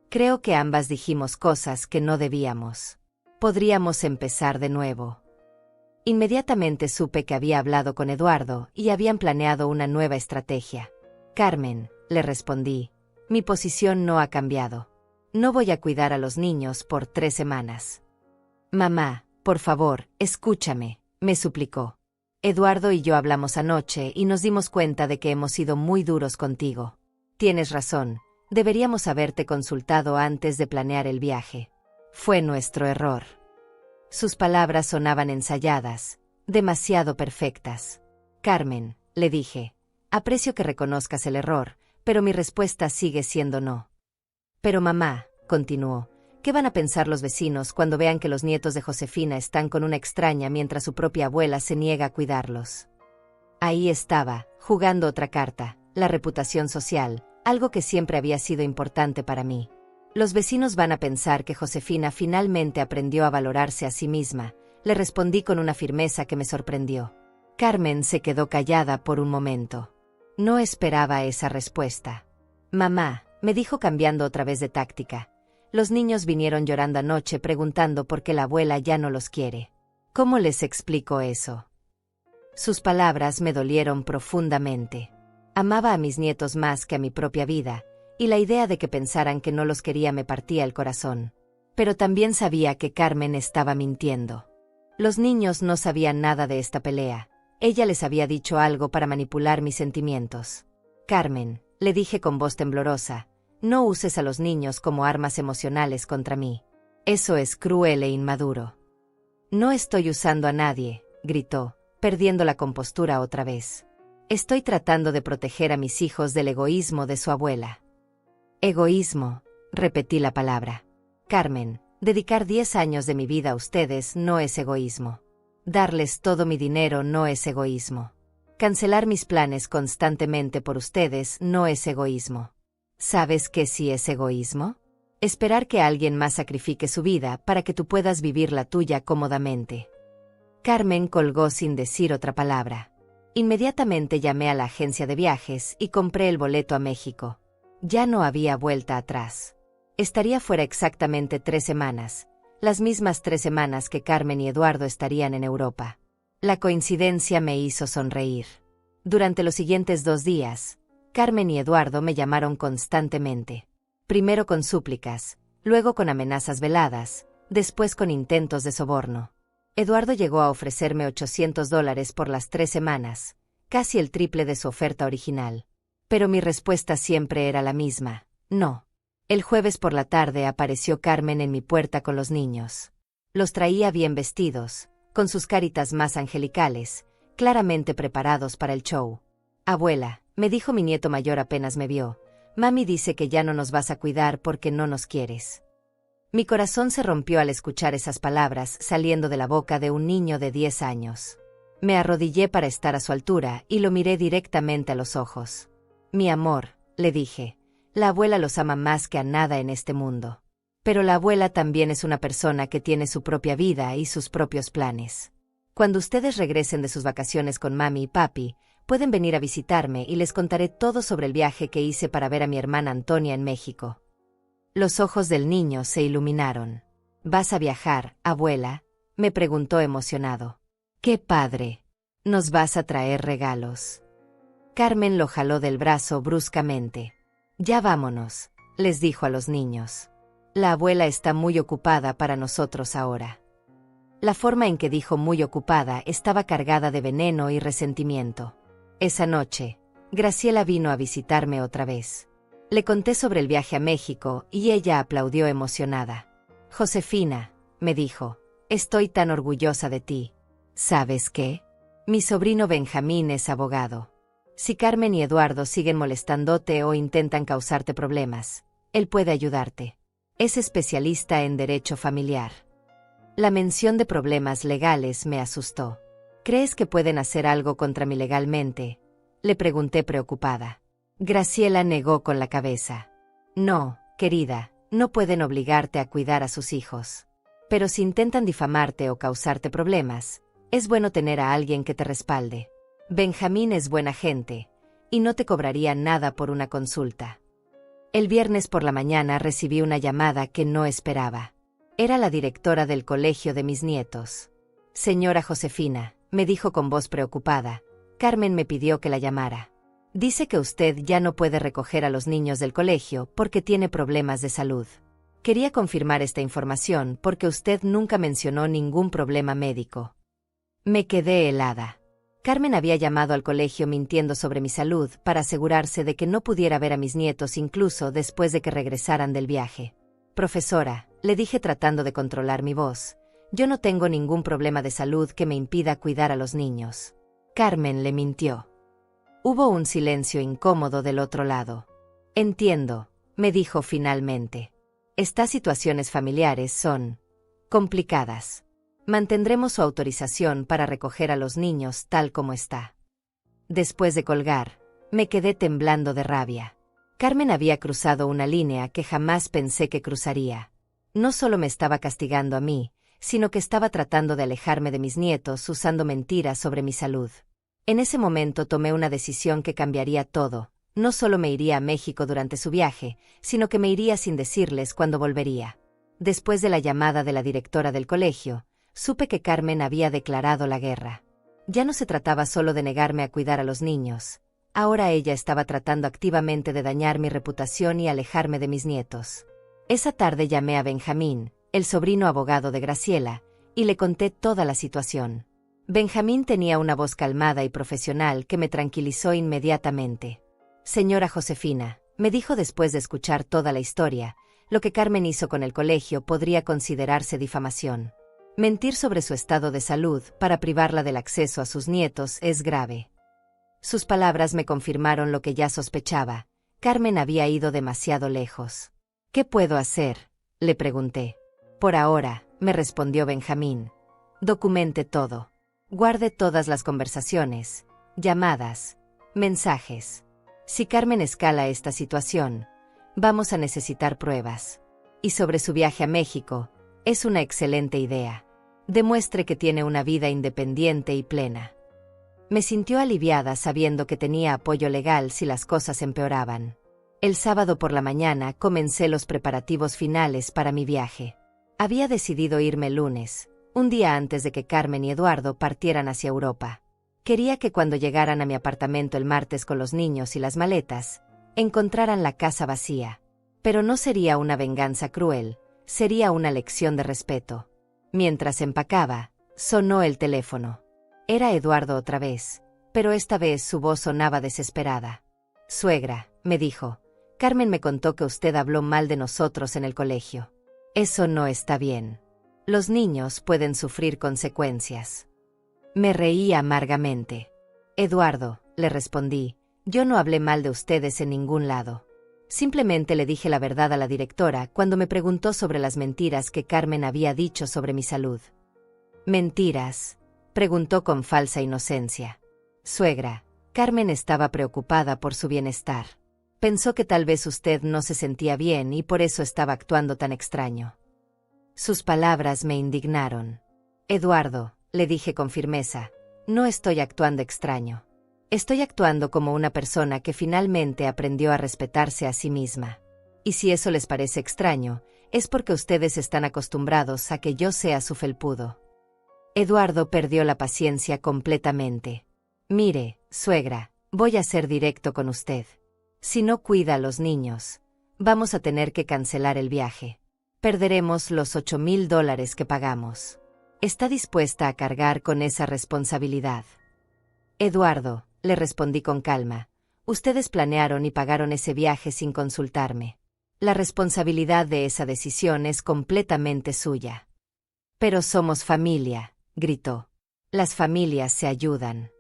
Creo que ambas dijimos cosas que no debíamos. Podríamos empezar de nuevo. Inmediatamente supe que había hablado con Eduardo y habían planeado una nueva estrategia. Carmen, le respondí, mi posición no ha cambiado. No voy a cuidar a los niños por 3 semanas. Mamá, por favor, escúchame, me suplicó. Eduardo y yo hablamos anoche y nos dimos cuenta de que hemos sido muy duros contigo. Tienes razón, deberíamos haberte consultado antes de planear el viaje. Fue nuestro error. Sus palabras sonaban ensayadas, demasiado perfectas. Carmen, le dije, aprecio que reconozcas el error, pero mi respuesta sigue siendo no. Pero mamá, continuó, ¿qué van a pensar los vecinos cuando vean que los nietos de Josefina están con una extraña mientras su propia abuela se niega a cuidarlos? Ahí estaba, jugando otra carta, la reputación social, algo que siempre había sido importante para mí. Los vecinos van a pensar que Josefina finalmente aprendió a valorarse a sí misma, le respondí con una firmeza que me sorprendió. Carmen se quedó callada por un momento. No esperaba esa respuesta. Mamá, me dijo cambiando otra vez de táctica. Los niños vinieron llorando anoche preguntando por qué la abuela ya no los quiere. ¿Cómo les explico eso? Sus palabras me dolieron profundamente. Amaba a mis nietos más que a mi propia vida, y la idea de que pensaran que no los quería me partía el corazón. Pero también sabía que Carmen estaba mintiendo. Los niños no sabían nada de esta pelea. Ella les había dicho algo para manipular mis sentimientos. Carmen, le dije con voz temblorosa, no uses a los niños como armas emocionales contra mí. Eso es cruel e inmaduro. No estoy usando a nadie, gritó, perdiendo la compostura otra vez. Estoy tratando de proteger a mis hijos del egoísmo de su abuela. Egoísmo, repetí la palabra. Carmen, dedicar 10 años de mi vida a ustedes no es egoísmo. Darles todo mi dinero no es egoísmo. Cancelar mis planes constantemente por ustedes no es egoísmo. ¿Sabes qué sí es egoísmo? Esperar que alguien más sacrifique su vida para que tú puedas vivir la tuya cómodamente. Carmen colgó sin decir otra palabra. Inmediatamente llamé a la agencia de viajes y compré el boleto a México. Ya no había vuelta atrás. Estaría fuera exactamente 3 semanas, las mismas 3 semanas que Carmen y Eduardo estarían en Europa. La coincidencia me hizo sonreír. Durante los siguientes 2 días, Carmen y Eduardo me llamaron constantemente. Primero con súplicas, luego con amenazas veladas, después con intentos de soborno. Eduardo llegó a ofrecerme $800 por las 3 semanas, casi el triple de su oferta original. Pero mi respuesta siempre era la misma, no. El jueves por la tarde apareció Carmen en mi puerta con los niños. Los traía bien vestidos, con sus caritas más angelicales, claramente preparados para el show. Abuela, me dijo mi nieto mayor apenas me vio, mami dice que ya no nos vas a cuidar porque no nos quieres. Mi corazón se rompió al escuchar esas palabras saliendo de la boca de un niño de 10 años. Me arrodillé para estar a su altura y lo miré directamente a los ojos. Mi amor, le dije, la abuela los ama más que a nada en este mundo. Pero la abuela también es una persona que tiene su propia vida y sus propios planes. Cuando ustedes regresen de sus vacaciones con mami y papi, pueden venir a visitarme y les contaré todo sobre el viaje que hice para ver a mi hermana Antonia en México. Los ojos del niño se iluminaron. ¿Vas a viajar, abuela?, me preguntó emocionado. ¡Qué padre! ¿Nos vas a traer regalos? Carmen lo jaló del brazo bruscamente. Ya vámonos, les dijo a los niños. La abuela está muy ocupada para nosotros ahora. La forma en que dijo muy ocupada estaba cargada de veneno y resentimiento. Esa noche, Graciela vino a visitarme otra vez. Le conté sobre el viaje a México y ella aplaudió emocionada. Josefina, me dijo, estoy tan orgullosa de ti. ¿Sabes qué? Mi sobrino Benjamín es abogado. Si Carmen y Eduardo siguen molestándote o intentan causarte problemas, él puede ayudarte. Es especialista en derecho familiar. La mención de problemas legales me asustó. ¿Crees que pueden hacer algo contra mí legalmente?, le pregunté preocupada. Graciela negó con la cabeza. No, querida, no pueden obligarte a cuidar a sus hijos. Pero si intentan difamarte o causarte problemas, es bueno tener a alguien que te respalde. Benjamín es buena gente, y no te cobraría nada por una consulta. El viernes por la mañana recibí una llamada que no esperaba. Era la directora del colegio de mis nietos. Señora Josefina, me dijo con voz preocupada, Carmen me pidió que la llamara. Dice que usted ya no puede recoger a los niños del colegio porque tiene problemas de salud. Quería confirmar esta información porque usted nunca mencionó ningún problema médico. Me quedé helada. Carmen había llamado al colegio mintiendo sobre mi salud para asegurarse de que no pudiera ver a mis nietos incluso después de que regresaran del viaje. Profesora, le dije tratando de controlar mi voz, yo no tengo ningún problema de salud que me impida cuidar a los niños. Carmen le mintió. Hubo un silencio incómodo del otro lado. Entiendo, me dijo finalmente. Estas situaciones familiares son complicadas. Mantendremos su autorización para recoger a los niños tal como está. Después de colgar, me quedé temblando de rabia. Carmen había cruzado una línea que jamás pensé que cruzaría. No solo me estaba castigando a mí, sino que estaba tratando de alejarme de mis nietos usando mentiras sobre mi salud. En ese momento tomé una decisión que cambiaría todo. No solo me iría a México durante su viaje, sino que me iría sin decirles cuándo volvería. Después de la llamada de la directora del colegio, supe que Carmen había declarado la guerra. Ya no se trataba solo de negarme a cuidar a los niños. Ahora ella estaba tratando activamente de dañar mi reputación y alejarme de mis nietos. Esa tarde llamé a Benjamín, el sobrino abogado de Graciela, y le conté toda la situación. Benjamín tenía una voz calmada y profesional que me tranquilizó inmediatamente. Señora Josefina, me dijo después de escuchar toda la historia, lo que Carmen hizo con el colegio podría considerarse difamación. Mentir sobre su estado de salud para privarla del acceso a sus nietos es grave. Sus palabras me confirmaron lo que ya sospechaba. Carmen había ido demasiado lejos. ¿Qué puedo hacer?, le pregunté. Por ahora, me respondió Benjamín. Documente todo. Guarde todas las conversaciones, llamadas, mensajes. Si Carmen escala esta situación, vamos a necesitar pruebas. Y sobre su viaje a México, es una excelente idea. Demuestre que tiene una vida independiente y plena. Me sintió aliviada sabiendo que tenía apoyo legal si las cosas empeoraban. El sábado por la mañana comencé los preparativos finales para mi viaje. Había decidido irme el lunes, un día antes de que Carmen y Eduardo partieran hacia Europa. Quería que cuando llegaran a mi apartamento el martes con los niños y las maletas, encontraran la casa vacía. Pero no sería una venganza cruel, sería una lección de respeto. Mientras empacaba, sonó el teléfono. Era Eduardo otra vez, pero esta vez su voz sonaba desesperada. Suegra, me dijo, Carmen me contó que usted habló mal de nosotros en el colegio. Eso no está bien. Los niños pueden sufrir consecuencias. Me reí amargamente. Eduardo, le respondí, yo no hablé mal de ustedes en ningún lado. Simplemente le dije la verdad a la directora cuando me preguntó sobre las mentiras que Carmen había dicho sobre mi salud. ¿Mentiras?, preguntó con falsa inocencia. Suegra, Carmen estaba preocupada por su bienestar. Pensó que tal vez usted no se sentía bien y por eso estaba actuando tan extraño. Sus palabras me indignaron. Eduardo, le dije con firmeza, no estoy actuando extraño. Estoy actuando como una persona que finalmente aprendió a respetarse a sí misma. Y si eso les parece extraño, es porque ustedes están acostumbrados a que yo sea su felpudo. Eduardo perdió la paciencia completamente. Mire, suegra, voy a ser directo con usted. Si no cuida a los niños, vamos a tener que cancelar el viaje. Perderemos los $8,000 que pagamos. ¿Está dispuesta a cargar con esa responsabilidad? Eduardo, le respondí con calma, ustedes planearon y pagaron ese viaje sin consultarme. La responsabilidad de esa decisión es completamente suya. Pero somos familia, gritó. Las familias se ayudan.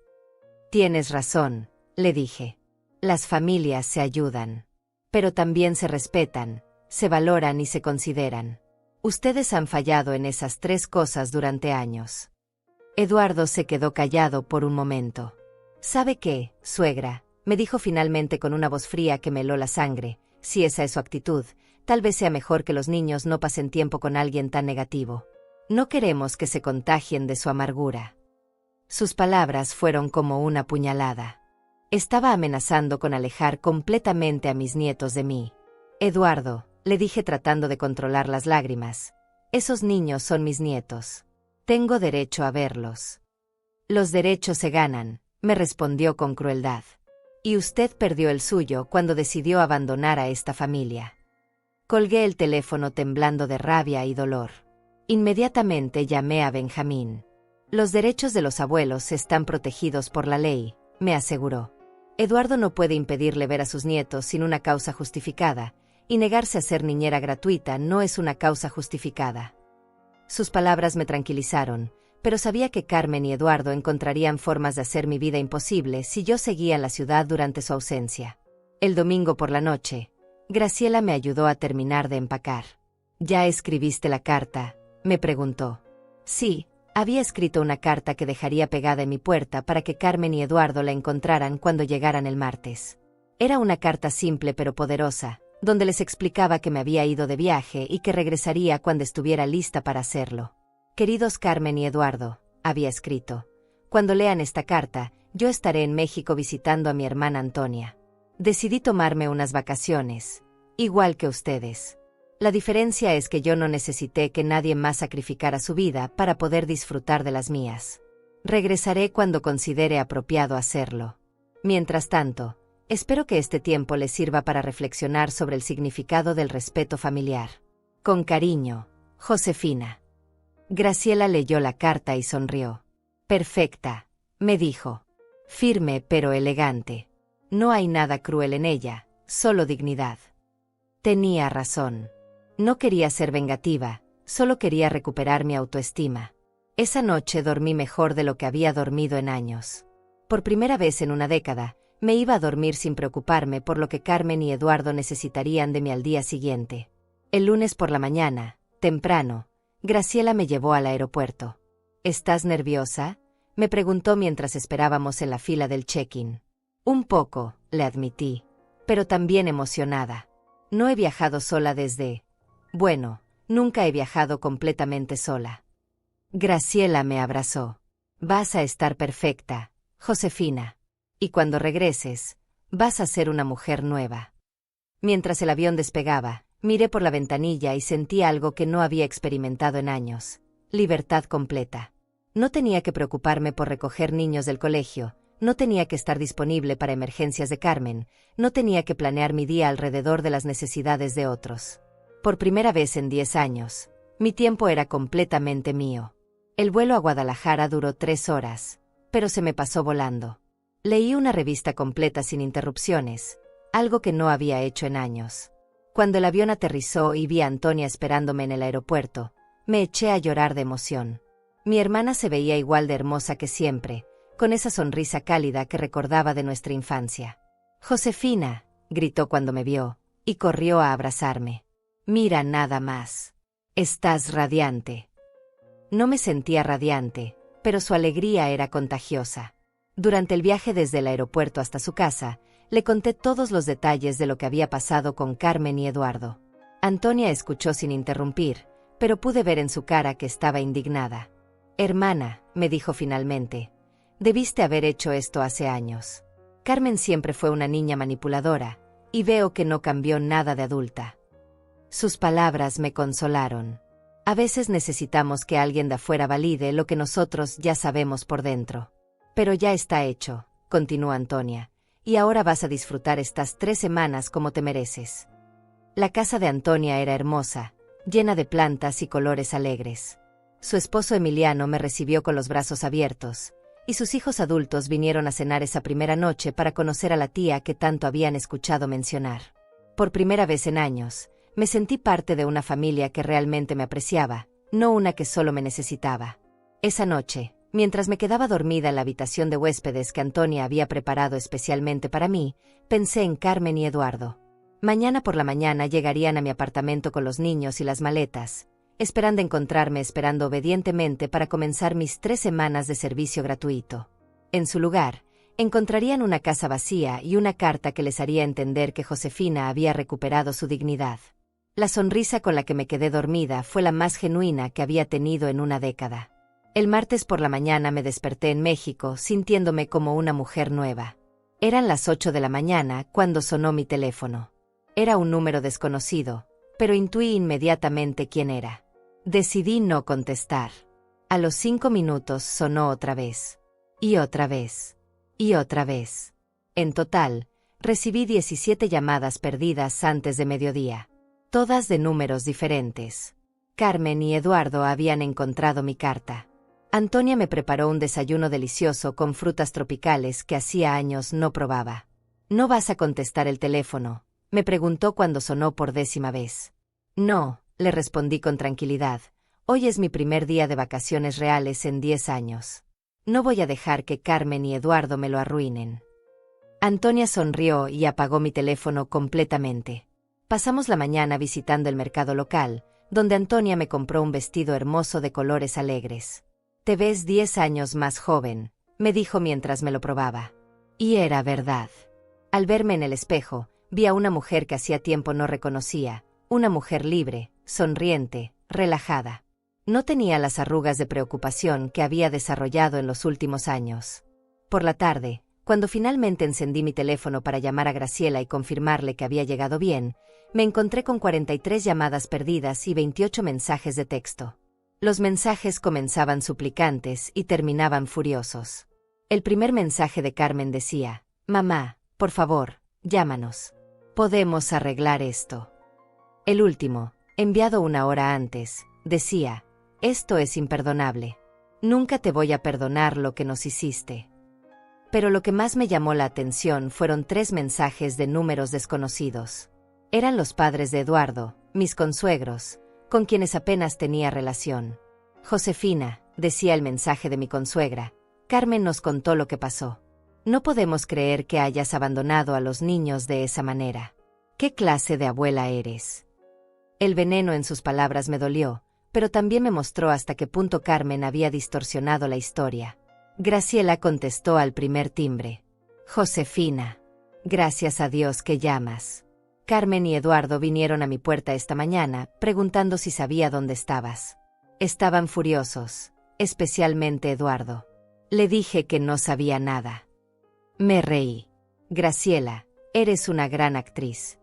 Tienes razón, le dije. Las familias se ayudan. Pero también se respetan, se valoran y se consideran. Ustedes han fallado en esas 3 cosas durante años. Eduardo se quedó callado por un momento. ¿Sabe qué, suegra?, me dijo finalmente con una voz fría que me heló la sangre. Si esa es su actitud, tal vez sea mejor que los niños no pasen tiempo con alguien tan negativo. No queremos que se contagien de su amargura. Sus palabras fueron como una puñalada. Estaba amenazando con alejar completamente a mis nietos de mí. Eduardo, le dije tratando de controlar las lágrimas, esos niños son mis nietos. Tengo derecho a verlos. Los derechos se ganan, me respondió con crueldad. Y usted perdió el suyo cuando decidió abandonar a esta familia. Colgué el teléfono temblando de rabia y dolor. Inmediatamente llamé a Benjamín. Los derechos de los abuelos están protegidos por la ley, me aseguró. Eduardo no puede impedirle ver a sus nietos sin una causa justificada, y negarse a ser niñera gratuita no es una causa justificada. Sus palabras me tranquilizaron, pero sabía que Carmen y Eduardo encontrarían formas de hacer mi vida imposible si yo seguía en la ciudad durante su ausencia. El domingo por la noche, Graciela me ayudó a terminar de empacar. ¿Ya escribiste la carta?, me preguntó. Sí, había escrito una carta que dejaría pegada en mi puerta para que Carmen y Eduardo la encontraran cuando llegaran el martes. Era una carta simple pero poderosa, donde les explicaba que me había ido de viaje y que regresaría cuando estuviera lista para hacerlo. Queridos Carmen y Eduardo, había escrito, cuando lean esta carta, yo estaré en México visitando a mi hermana Antonia. Decidí tomarme unas vacaciones, igual que ustedes. La diferencia es que yo no necesité que nadie más sacrificara su vida para poder disfrutar de las mías. Regresaré cuando considere apropiado hacerlo. Mientras tanto, espero que este tiempo les sirva para reflexionar sobre el significado del respeto familiar. Con cariño, Josefina. Graciela leyó la carta y sonrió. Perfecta, me dijo. Firme pero elegante. No hay nada cruel en ella, solo dignidad. Tenía razón. No quería ser vengativa, solo quería recuperar mi autoestima. Esa noche dormí mejor de lo que había dormido en años. Por primera vez en una década, me iba a dormir sin preocuparme por lo que Carmen y Eduardo necesitarían de mí al día siguiente. El lunes por la mañana, temprano, Graciela me llevó al aeropuerto. ¿Estás nerviosa?, me preguntó mientras esperábamos en la fila del check-in. Un poco, le admití, pero también emocionada. No he viajado sola Bueno, nunca he viajado completamente sola. Graciela me abrazó. Vas a estar perfecta, Josefina. Y cuando regreses, vas a ser una mujer nueva. Mientras el avión despegaba, miré por la ventanilla y sentí algo que no había experimentado en años. Libertad completa. No tenía que preocuparme por recoger niños del colegio, no tenía que estar disponible para emergencias de Carmen, no tenía que planear mi día alrededor de las necesidades de otros. Por primera vez en 10 años, mi tiempo era completamente mío. El vuelo a Guadalajara duró 3 horas, pero se me pasó volando. Leí una revista completa sin interrupciones, algo que no había hecho en años. Cuando el avión aterrizó y vi a Antonia esperándome en el aeropuerto, me eché a llorar de emoción. Mi hermana se veía igual de hermosa que siempre, con esa sonrisa cálida que recordaba de nuestra infancia. «Josefina», gritó cuando me vio, y corrió a abrazarme. «Mira nada más. Estás radiante». No me sentía radiante, pero su alegría era contagiosa. Durante el viaje desde el aeropuerto hasta su casa, Le conté todos los detalles de lo que había pasado con Carmen y Eduardo. Antonia escuchó sin interrumpir, pero pude ver en su cara que estaba indignada. «Hermana», me dijo finalmente, «debiste haber hecho esto hace años. Carmen siempre fue una niña manipuladora, y veo que no cambió nada de adulta». Sus palabras me consolaron. A veces necesitamos que alguien de afuera valide lo que nosotros ya sabemos por dentro. «Pero ya está hecho», continuó Antonia, «y ahora vas a disfrutar estas 3 semanas como te mereces». La casa de Antonia era hermosa, llena de plantas y colores alegres. Su esposo Emiliano me recibió con los brazos abiertos, y sus hijos adultos vinieron a cenar esa primera noche para conocer a la tía que tanto habían escuchado mencionar. Por primera vez en años, me sentí parte de una familia que realmente me apreciaba, no una que solo me necesitaba. Esa noche, mientras me quedaba dormida en la habitación de huéspedes que Antonia había preparado especialmente para mí, pensé en Carmen y Eduardo. Mañana por la mañana llegarían a mi apartamento con los niños y las maletas, esperando encontrarme esperando obedientemente para comenzar mis 3 semanas de servicio gratuito. En su lugar, encontrarían una casa vacía y una carta que les haría entender que Josefina había recuperado su dignidad. La sonrisa con la que me quedé dormida fue la más genuina que había tenido en una década. El martes por la mañana me desperté en México sintiéndome como una mujer nueva. Eran las 8 de la mañana cuando sonó mi teléfono. Era un número desconocido, pero intuí inmediatamente quién era. Decidí no contestar. A los 5 minutos sonó otra vez. Y otra vez. Y otra vez. En total, recibí 17 llamadas perdidas antes de mediodía. Todas de números diferentes. Carmen y Eduardo habían encontrado mi carta. Antonia me preparó un desayuno delicioso con frutas tropicales que hacía años no probaba. «¿No vas a contestar el teléfono?», me preguntó cuando sonó por 10ª vez. «No», le respondí con tranquilidad, «hoy es mi primer día de vacaciones reales en 10 años. No voy a dejar que Carmen y Eduardo me lo arruinen». Antonia sonrió y apagó mi teléfono completamente. Pasamos la mañana visitando el mercado local, donde Antonia me compró un vestido hermoso de colores alegres. «Te ves 10 años más joven», me dijo mientras me lo probaba. Y era verdad. Al verme en el espejo, vi a una mujer que hacía tiempo no reconocía, una mujer libre, sonriente, relajada. No tenía las arrugas de preocupación que había desarrollado en los últimos años. Por la tarde, cuando finalmente encendí mi teléfono para llamar a Graciela y confirmarle que había llegado bien, me encontré con 43 llamadas perdidas y 28 mensajes de texto. Los mensajes comenzaban suplicantes y terminaban furiosos. El primer mensaje de Carmen decía: «Mamá, por favor, llámanos. Podemos arreglar esto». El último, enviado 1 hora antes, decía: «Esto es imperdonable. Nunca te voy a perdonar lo que nos hiciste». Pero lo que más me llamó la atención fueron 3 mensajes de números desconocidos. Eran los padres de Eduardo, mis consuegros, con quienes apenas tenía relación. «Josefina», decía el mensaje de mi consuegra, «Carmen nos contó lo que pasó. No podemos creer que hayas abandonado a los niños de esa manera. ¿Qué clase de abuela eres?». El veneno en sus palabras me dolió, pero también me mostró hasta qué punto Carmen había distorsionado la historia. Graciela contestó al primer timbre. «Josefina, gracias a Dios que llamas. Carmen y Eduardo vinieron a mi puerta esta mañana, preguntando si sabía dónde estabas. Estaban furiosos, especialmente Eduardo. Le dije que no sabía nada». Me reí. «Graciela, eres una gran actriz».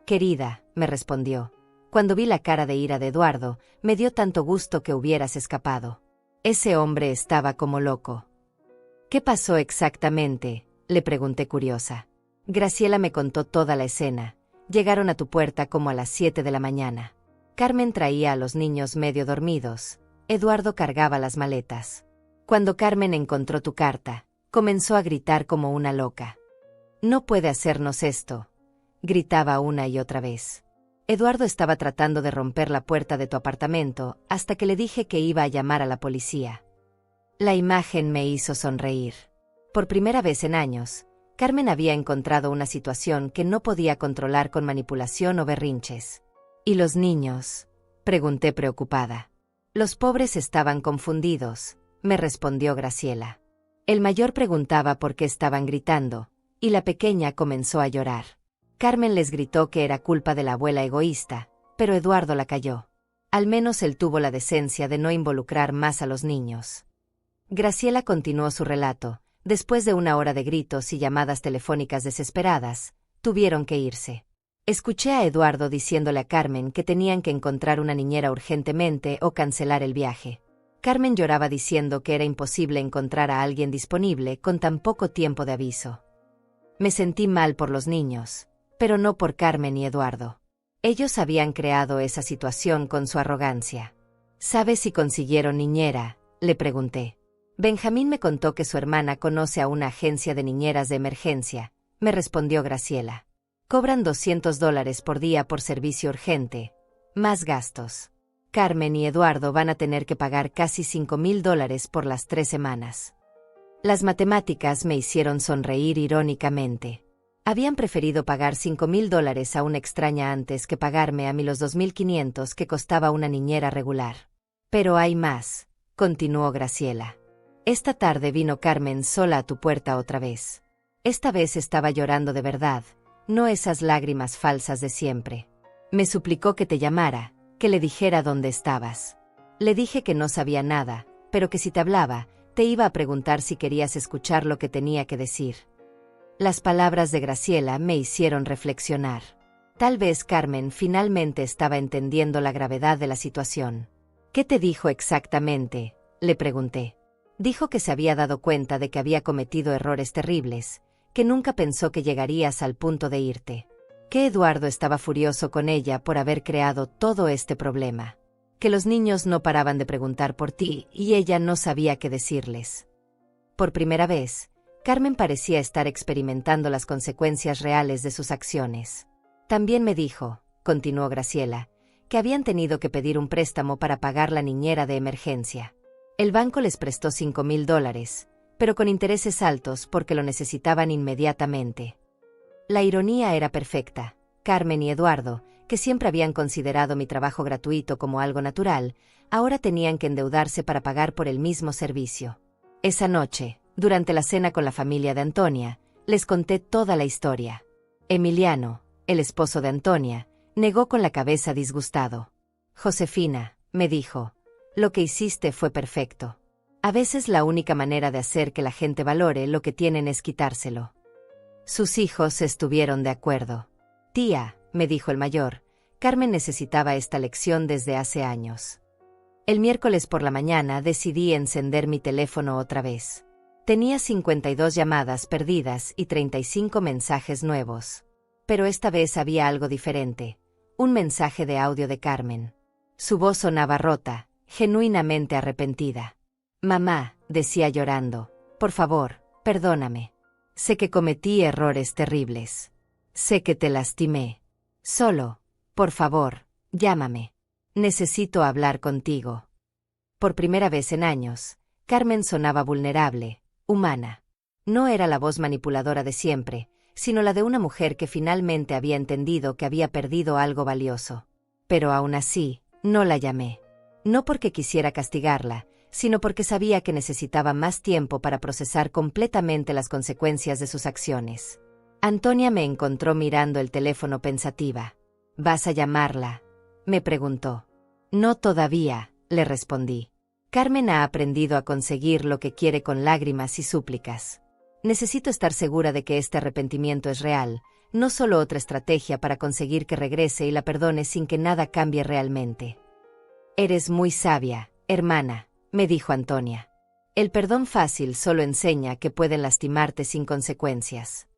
«Querida», me respondió, «cuando vi la cara de ira de Eduardo, me dio tanto gusto que hubieras escapado. Ese hombre estaba como loco». «¿Qué pasó exactamente?», le pregunté curiosa. Graciela me contó toda la escena. «Llegaron a tu puerta como a las 7 de la mañana. Carmen traía a los niños medio dormidos. Eduardo cargaba las maletas. Cuando Carmen encontró tu carta, comenzó a gritar como una loca. «No puede hacernos esto», gritaba una y otra vez. Eduardo estaba tratando de romper la puerta de tu apartamento hasta que le dije que iba a llamar a la policía». La imagen me hizo sonreír. Por primera vez en años, Carmen había encontrado una situación que no podía controlar con manipulación o berrinches. «¿Y los niños?», pregunté preocupada. «Los pobres estaban confundidos», me respondió Graciela. El mayor preguntaba por qué estaban gritando, y la pequeña comenzó a llorar. Carmen les gritó que era culpa de la abuela egoísta, pero Eduardo la calló. Al menos él tuvo la decencia de no involucrar más a los niños. Graciela continuó su relato. Después de una hora de gritos y llamadas telefónicas desesperadas, tuvieron que irse. Escuché a Eduardo diciéndole a Carmen que tenían que encontrar una niñera urgentemente o cancelar el viaje. Carmen lloraba diciendo que era imposible encontrar a alguien disponible con tan poco tiempo de aviso. Me sentí mal por los niños, pero no por Carmen y Eduardo. Ellos habían creado esa situación con su arrogancia. ¿Sabes si consiguieron niñera?, le pregunté. Benjamín me contó que su hermana conoce a una agencia de niñeras de emergencia, me respondió Graciela. Cobran $200 por día por servicio urgente, más gastos. Carmen y Eduardo van a tener que pagar casi $5,000 por las 3 semanas. Las matemáticas me hicieron sonreír irónicamente. Habían preferido pagar $5,000 a una extraña antes que pagarme a mí los 2,500 que costaba una niñera regular. Pero hay más, continuó Graciela. Esta tarde vino Carmen sola a tu puerta otra vez. Esta vez estaba llorando de verdad, no esas lágrimas falsas de siempre. Me suplicó que te llamara, que le dijera dónde estabas. Le dije que no sabía nada, pero que si te hablaba, te iba a preguntar si querías escuchar lo que tenía que decir. Las palabras de Graciela me hicieron reflexionar. Tal vez Carmen finalmente estaba entendiendo la gravedad de la situación. ¿Qué te dijo exactamente?, le pregunté. Dijo que se había dado cuenta de que había cometido errores terribles, que nunca pensó que llegarías al punto de irte. Que Eduardo estaba furioso con ella por haber creado todo este problema. Que los niños no paraban de preguntar por ti y ella no sabía qué decirles. Por primera vez, Carmen parecía estar experimentando las consecuencias reales de sus acciones. También me dijo, continuó Graciela, que habían tenido que pedir un préstamo para pagar la niñera de emergencia. El banco les prestó $5,000, pero con intereses altos porque lo necesitaban inmediatamente. La ironía era perfecta. Carmen y Eduardo, que siempre habían considerado mi trabajo gratuito como algo natural, ahora tenían que endeudarse para pagar por el mismo servicio. Esa noche, durante la cena con la familia de Antonia, les conté toda la historia. Emiliano, el esposo de Antonia, negó con la cabeza disgustado. Josefina, me dijo, lo que hiciste fue perfecto. A veces la única manera de hacer que la gente valore lo que tienen es quitárselo. Sus hijos estuvieron de acuerdo. Tía, me dijo el mayor, Carmen necesitaba esta lección desde hace años. El miércoles por la mañana decidí encender mi teléfono otra vez. Tenía 52 llamadas perdidas y 35 mensajes nuevos. Pero esta vez había algo diferente. Un mensaje de audio de Carmen. Su voz sonaba rota, genuinamente arrepentida. Mamá, decía llorando, por favor, perdóname. Sé que cometí errores terribles. Sé que te lastimé. Solo, por favor, llámame. Necesito hablar contigo. Por primera vez en años, Carmen sonaba vulnerable, humana. No era la voz manipuladora de siempre, sino la de una mujer que finalmente había entendido que había perdido algo valioso. Pero aún así, no la llamé. No porque quisiera castigarla, sino porque sabía que necesitaba más tiempo para procesar completamente las consecuencias de sus acciones. Antonia me encontró mirando el teléfono pensativa. ¿Vas a llamarla?, me preguntó. No todavía, le respondí. Carmen ha aprendido a conseguir lo que quiere con lágrimas y súplicas. Necesito estar segura de que este arrepentimiento es real, no solo otra estrategia para conseguir que regrese y la perdone sin que nada cambie realmente. Eres muy sabia, hermana, me dijo Antonia. El perdón fácil solo enseña que pueden lastimarte sin consecuencias.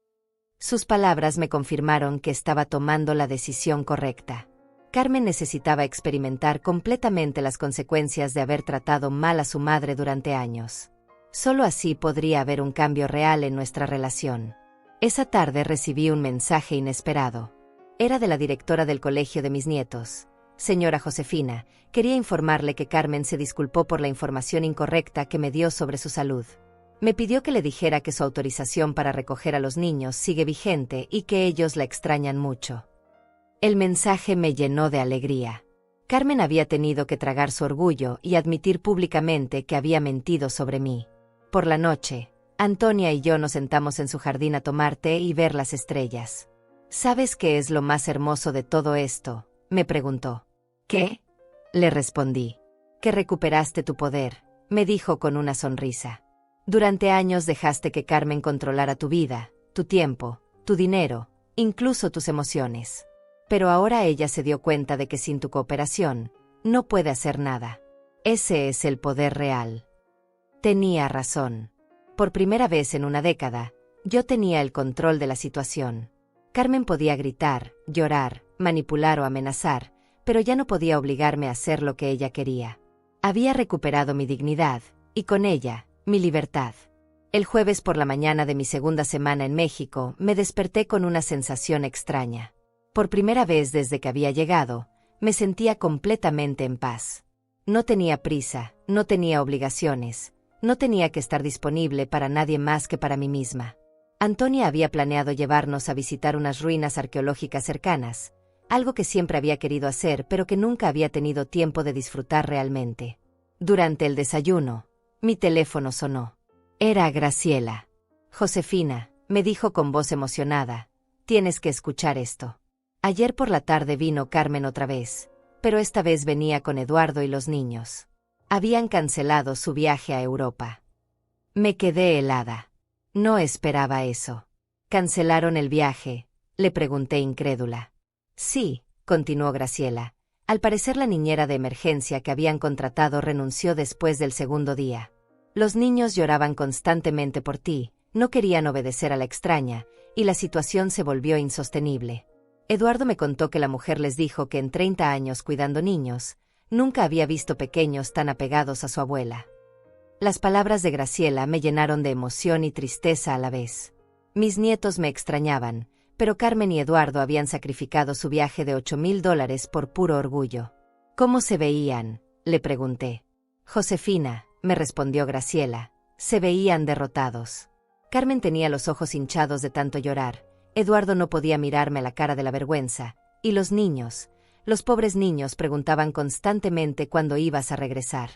Sus palabras me confirmaron que estaba tomando la decisión correcta. Carmen necesitaba experimentar completamente las consecuencias de haber tratado mal a su madre durante años. Solo así podría haber un cambio real en nuestra relación. Esa tarde recibí un mensaje inesperado. Era de la directora del colegio de mis nietos. Señora Josefina, quería informarle que Carmen se disculpó por la información incorrecta que me dio sobre su salud. Me pidió que le dijera que su autorización para recoger a los niños sigue vigente y que ellos la extrañan mucho. El mensaje me llenó de alegría. Carmen había tenido que tragar su orgullo y admitir públicamente que había mentido sobre mí. Por la noche, Antonia y yo nos sentamos en su jardín a tomar té y ver las estrellas. ¿Sabes qué es lo más hermoso de todo esto?, me preguntó. ¿Qué? Le respondí. Que recuperaste tu poder, me dijo con una sonrisa. Durante años dejaste que Carmen controlara tu vida, tu tiempo, tu dinero, incluso tus emociones. Pero ahora ella se dio cuenta de que sin tu cooperación, no puede hacer nada. Ese es el poder real. Tenía razón. Por primera vez en una década, yo tenía el control de la situación. Carmen podía gritar, llorar, manipular o amenazar, pero ya no podía obligarme a hacer lo que ella quería. Había recuperado mi dignidad, y con ella, mi libertad. El jueves por la mañana de mi segunda semana en México, me desperté con una sensación extraña. Por primera vez desde que había llegado, me sentía completamente en paz. No tenía prisa, no tenía obligaciones, no tenía que estar disponible para nadie más que para mí misma. Antonia había planeado llevarnos a visitar unas ruinas arqueológicas cercanas, algo que siempre había querido hacer pero que nunca había tenido tiempo de disfrutar realmente. Durante el desayuno, mi teléfono sonó. Era Graciela. Josefina, me dijo con voz emocionada, tienes que escuchar esto. Ayer por la tarde vino Carmen otra vez, pero esta vez venía con Eduardo y los niños. Habían cancelado su viaje a Europa. Me quedé helada. No esperaba eso. ¿Cancelaron el viaje?, le pregunté incrédula. Sí, continuó Graciela. Al parecer la niñera de emergencia que habían contratado renunció después del segundo día. Los niños lloraban constantemente por ti, no querían obedecer a la extraña, y la situación se volvió insostenible. Eduardo me contó que la mujer les dijo que en 30 años cuidando niños, nunca había visto pequeños tan apegados a su abuela. Las palabras de Graciela me llenaron de emoción y tristeza a la vez. Mis nietos me extrañaban, pero Carmen y Eduardo habían sacrificado su viaje de $8,000 por puro orgullo. ¿Cómo se veían?, le pregunté. Josefina, me respondió Graciela, se veían derrotados. Carmen tenía los ojos hinchados de tanto llorar, Eduardo no podía mirarme a la cara de la vergüenza, y los niños, los pobres niños preguntaban constantemente cuándo ibas a regresar.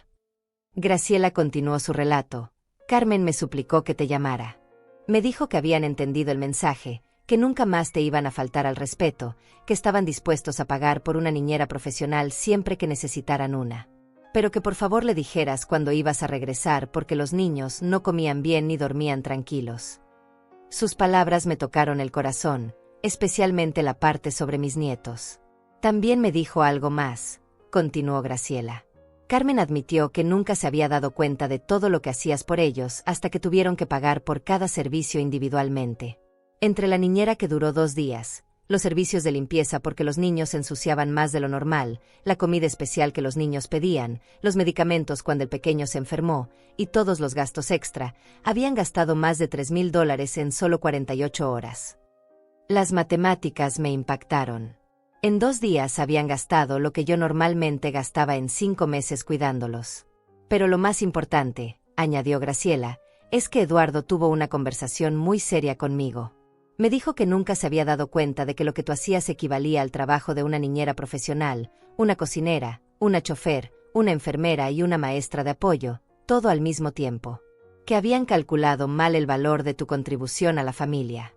Graciela continuó su relato. Carmen me suplicó que te llamara. Me dijo que habían entendido el mensaje, que nunca más te iban a faltar al respeto, que estaban dispuestos a pagar por una niñera profesional siempre que necesitaran una. Pero que por favor le dijeras cuándo ibas a regresar porque los niños no comían bien ni dormían tranquilos. Sus palabras me tocaron el corazón, especialmente la parte sobre mis nietos. También me dijo algo más, continuó Graciela. Carmen admitió que nunca se había dado cuenta de todo lo que hacías por ellos hasta que tuvieron que pagar por cada servicio individualmente. Entre la niñera que duró 2 días, los servicios de limpieza porque los niños se ensuciaban más de lo normal, la comida especial que los niños pedían, los medicamentos cuando el pequeño se enfermó, y todos los gastos extra, habían gastado más de $3,000 en solo 48 horas. Las matemáticas me impactaron. En 2 días habían gastado lo que yo normalmente gastaba en 5 meses cuidándolos. Pero lo más importante, añadió Graciela, es que Eduardo tuvo una conversación muy seria conmigo. Me dijo que nunca se había dado cuenta de que lo que tú hacías equivalía al trabajo de una niñera profesional, una cocinera, una chofer, una enfermera y una maestra de apoyo, todo al mismo tiempo. Que habían calculado mal el valor de tu contribución a la familia.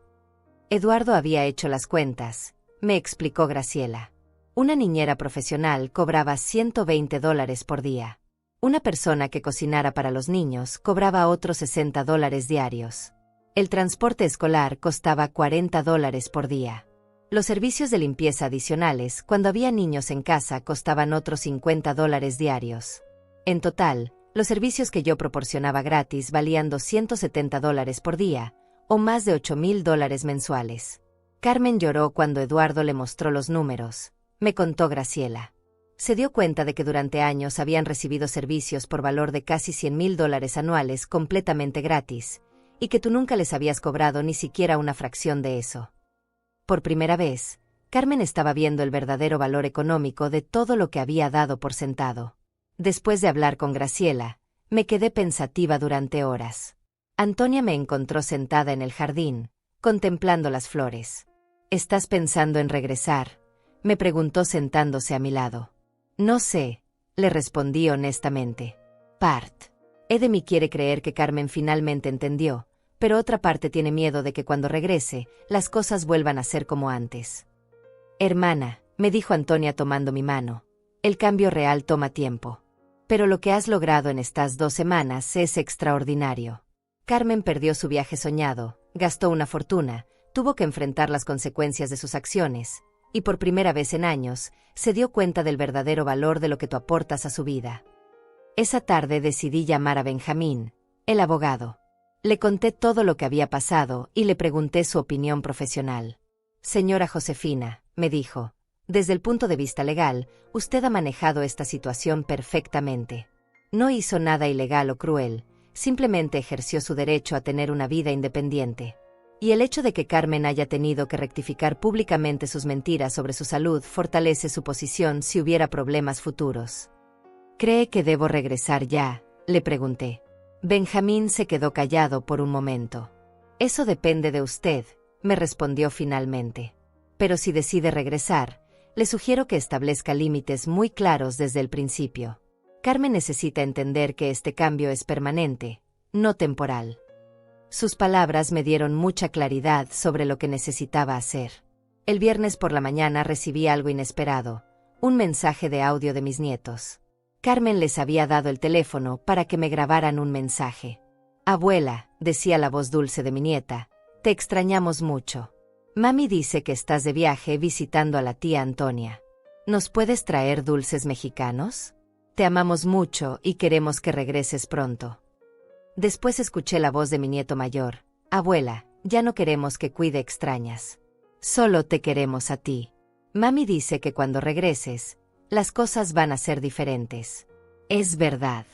Eduardo había hecho las cuentas, me explicó Graciela. Una niñera profesional cobraba $120 por día. Una persona que cocinara para los niños cobraba otros $60 diarios. El transporte escolar costaba $40 por día. Los servicios de limpieza adicionales, cuando había niños en casa, costaban otros $50 diarios. En total, los servicios que yo proporcionaba gratis valían $270 por día, o más de $8,000 mensuales. Carmen lloró cuando Eduardo le mostró los números, me contó Graciela. Se dio cuenta de que durante años habían recibido servicios por valor de casi $100,000 anuales completamente gratis, y que tú nunca les habías cobrado ni siquiera una fracción de eso. Por primera vez, Carmen estaba viendo el verdadero valor económico de todo lo que había dado por sentado. Después de hablar con Graciela, me quedé pensativa durante horas. Antonia me encontró sentada en el jardín, contemplando las flores. ¿Estás pensando en regresar?, me preguntó sentándose a mi lado. No sé, le respondí honestamente. Ede me quiere creer que Carmen finalmente entendió, pero otra parte tiene miedo de que cuando regrese, las cosas vuelvan a ser como antes. Hermana, me dijo Antonia tomando mi mano, el cambio real toma tiempo. Pero lo que has logrado en estas 2 semanas es extraordinario. Carmen perdió su viaje soñado, gastó una fortuna, tuvo que enfrentar las consecuencias de sus acciones, y por primera vez en años, se dio cuenta del verdadero valor de lo que tú aportas a su vida. Esa tarde decidí llamar a Benjamín, el abogado. Le conté todo lo que había pasado y le pregunté su opinión profesional. Señora Josefina, me dijo, desde el punto de vista legal, usted ha manejado esta situación perfectamente. No hizo nada ilegal o cruel, simplemente ejerció su derecho a tener una vida independiente. Y el hecho de que Carmen haya tenido que rectificar públicamente sus mentiras sobre su salud fortalece su posición si hubiera problemas futuros. ¿Cree que debo regresar ya?, le pregunté. Benjamín se quedó callado por un momento. Eso depende de usted, me respondió finalmente. Pero si decide regresar, le sugiero que establezca límites muy claros desde el principio. Carmen necesita entender que este cambio es permanente, no temporal. Sus palabras me dieron mucha claridad sobre lo que necesitaba hacer. El viernes por la mañana recibí algo inesperado, un mensaje de audio de mis nietos. Carmen les había dado el teléfono para que me grabaran un mensaje. Abuela, decía la voz dulce de mi nieta, te extrañamos mucho. Mami dice que estás de viaje visitando a la tía Antonia. ¿Nos puedes traer dulces mexicanos? Te amamos mucho y queremos que regreses pronto. Después escuché la voz de mi nieto mayor. Abuela, ya no queremos que cuide extrañas. Solo te queremos a ti. Mami dice que cuando regreses, las cosas van a ser diferentes. Es verdad.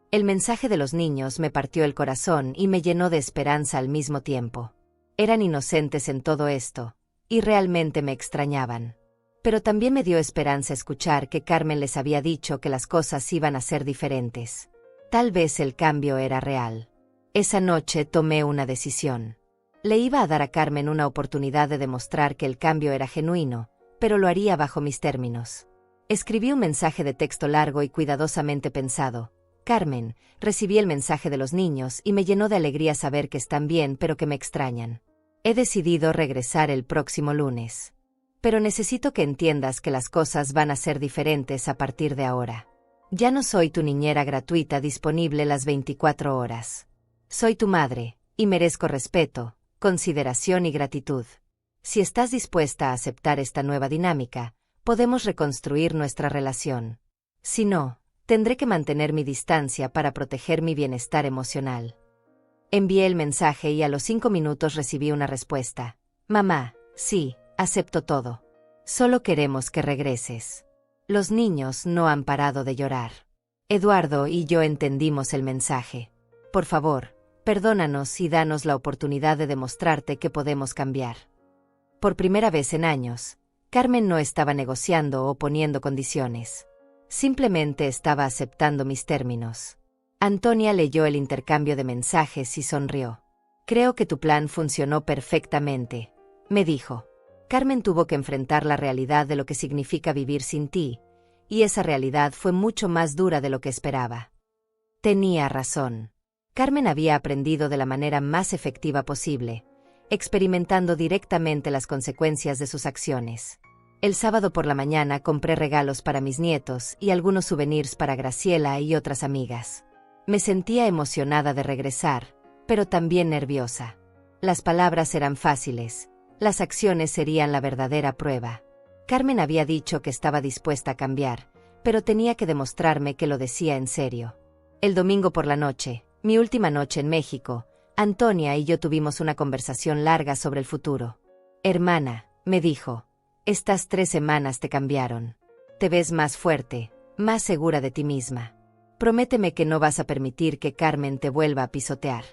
El mensaje de los niños me partió el corazón y me llenó de esperanza al mismo tiempo. Eran inocentes en todo esto, y realmente me extrañaban. Pero también me dio esperanza escuchar que Carmen les había dicho que las cosas iban a ser diferentes. Tal vez el cambio era real. Esa noche tomé una decisión. Le iba a dar a Carmen una oportunidad de demostrar que el cambio era genuino, pero lo haría bajo mis términos. Escribí un mensaje de texto largo y cuidadosamente pensado. Carmen, recibí el mensaje de los niños y me llenó de alegría saber que están bien pero que me extrañan. He decidido regresar el próximo lunes. Pero necesito que entiendas que las cosas van a ser diferentes a partir de ahora. Ya no soy tu niñera gratuita disponible las 24 horas. Soy tu madre, y merezco respeto, consideración y gratitud. Si estás dispuesta a aceptar esta nueva dinámica, podemos reconstruir nuestra relación. Si no, tendré que mantener mi distancia para proteger mi bienestar emocional. Envié el mensaje y a los 5 minutos recibí una respuesta. Mamá, sí, acepto todo. Solo queremos que regreses. Los niños no han parado de llorar. Eduardo y yo entendimos el mensaje. Por favor, perdónanos y danos la oportunidad de demostrarte que podemos cambiar. Por primera vez en años, Carmen no estaba negociando o poniendo condiciones. Simplemente estaba aceptando mis términos. Antonia leyó el intercambio de mensajes y sonrió. Creo que tu plan funcionó perfectamente, me dijo. Carmen tuvo que enfrentar la realidad de lo que significa vivir sin ti, y esa realidad fue mucho más dura de lo que esperaba. Tenía razón. Carmen había aprendido de la manera más efectiva posible, experimentando directamente las consecuencias de sus acciones. El sábado por la mañana compré regalos para mis nietos y algunos souvenirs para Graciela y otras amigas. Me sentía emocionada de regresar, pero también nerviosa. Las palabras eran fáciles. Las acciones serían la verdadera prueba. Carmen había dicho que estaba dispuesta a cambiar, pero tenía que demostrarme que lo decía en serio. El domingo por la noche, mi última noche en México, Antonia y yo tuvimos una conversación larga sobre el futuro. Hermana, me dijo, estas 3 semanas te cambiaron. Te ves más fuerte, más segura de ti misma. Prométeme que no vas a permitir que Carmen te vuelva a pisotear.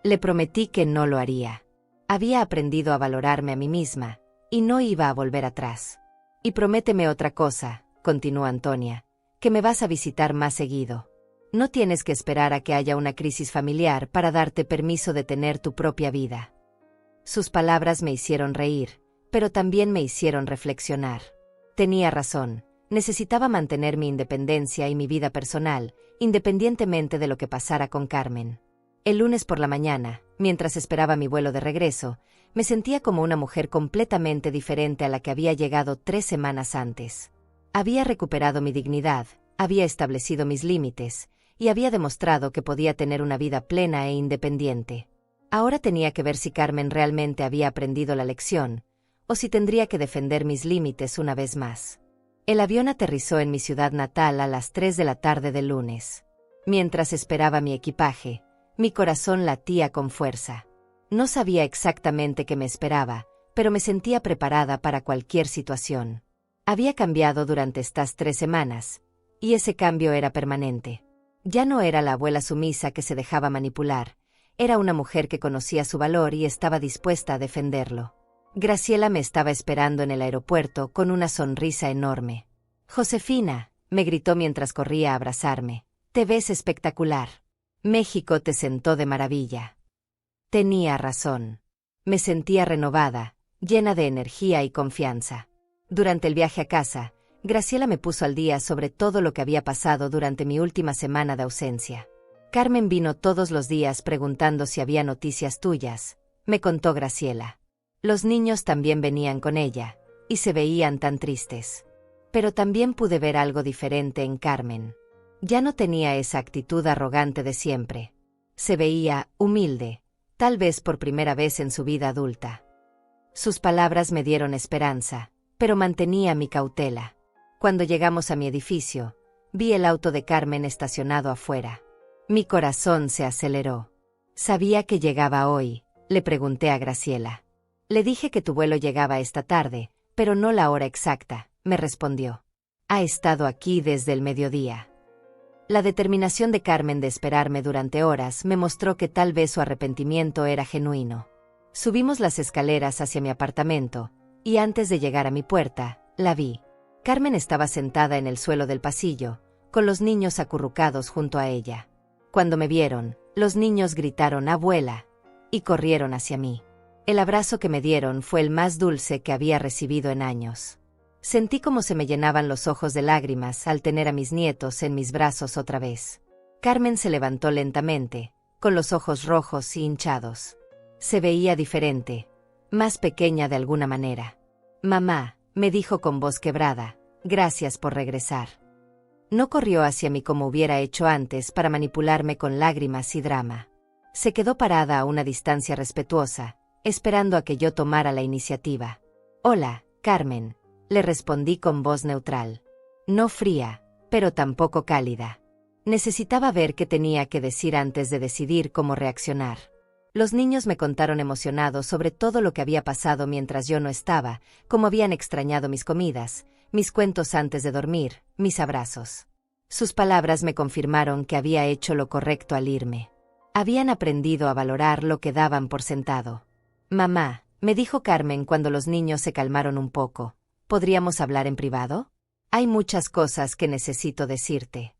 Le prometí que no lo haría. Había aprendido a valorarme a mí misma, y no iba a volver atrás. Y prométeme otra cosa, continuó Antonia, que me vas a visitar más seguido. No tienes que esperar a que haya una crisis familiar para darte permiso de tener tu propia vida. Sus palabras me hicieron reír, pero también me hicieron reflexionar. Tenía razón, necesitaba mantener mi independencia y mi vida personal, independientemente de lo que pasara con Carmen. El lunes por la mañana, Mientras esperaba mi vuelo de regreso, me sentía como una mujer completamente diferente a la que había llegado 3 semanas antes. Había recuperado mi dignidad, había establecido mis límites, y había demostrado que podía tener una vida plena e independiente. Ahora tenía que ver si Carmen realmente había aprendido la lección, o si tendría que defender mis límites una vez más. El avión aterrizó en mi ciudad natal a las 3 de la tarde del lunes. Mientras esperaba mi equipaje, mi corazón latía con fuerza. No sabía exactamente qué me esperaba, pero me sentía preparada para cualquier situación. Había cambiado durante estas 3 semanas, y ese cambio era permanente. Ya no era la abuela sumisa que se dejaba manipular, era una mujer que conocía su valor y estaba dispuesta a defenderlo. Graciela me estaba esperando en el aeropuerto con una sonrisa enorme. «Josefina», me gritó mientras corría a abrazarme, «te ves espectacular. México te sentó de maravilla». Tenía razón. Me sentía renovada, llena de energía y confianza. Durante el viaje a casa, Graciela me puso al día sobre todo lo que había pasado durante mi última semana de ausencia. «Carmen vino todos los días preguntando si había noticias tuyas», me contó Graciela. Los niños también venían con ella, y se veían tan tristes. Pero también pude ver algo diferente en Carmen. Ya no tenía esa actitud arrogante de siempre. Se veía humilde, tal vez por primera vez en su vida adulta. Sus palabras me dieron esperanza, pero mantenía mi cautela. Cuando llegamos a mi edificio, vi el auto de Carmen estacionado afuera. Mi corazón se aceleró. «¿Sabía que llegaba hoy?», le pregunté a Graciela. «Le dije que tu vuelo llegaba esta tarde, pero no la hora exacta», me respondió. «Ha estado aquí desde el mediodía». La determinación de Carmen de esperarme durante horas me mostró que tal vez su arrepentimiento era genuino. Subimos las escaleras hacia mi apartamento, y antes de llegar a mi puerta, la vi. Carmen estaba sentada en el suelo del pasillo, con los niños acurrucados junto a ella. Cuando me vieron, los niños gritaron «abuela», y corrieron hacia mí. El abrazo que me dieron fue el más dulce que había recibido en años. Sentí como se me llenaban los ojos de lágrimas al tener a mis nietos en mis brazos otra vez. Carmen se levantó lentamente, con los ojos rojos y hinchados. Se veía diferente, más pequeña de alguna manera. «Mamá», me dijo con voz quebrada, «gracias por regresar». No corrió hacia mí como hubiera hecho antes para manipularme con lágrimas y drama. Se quedó parada a una distancia respetuosa, esperando a que yo tomara la iniciativa. «Hola, Carmen», le respondí con voz neutral. No fría, pero tampoco cálida. Necesitaba ver qué tenía que decir antes de decidir cómo reaccionar. Los niños me contaron emocionados sobre todo lo que había pasado mientras yo no estaba, cómo habían extrañado mis comidas, mis cuentos antes de dormir, mis abrazos. Sus palabras me confirmaron que había hecho lo correcto al irme. Habían aprendido a valorar lo que daban por sentado. «Mamá», me dijo Carmen cuando los niños se calmaron un poco, ¿podríamos hablar en privado? Hay muchas cosas que necesito decirte.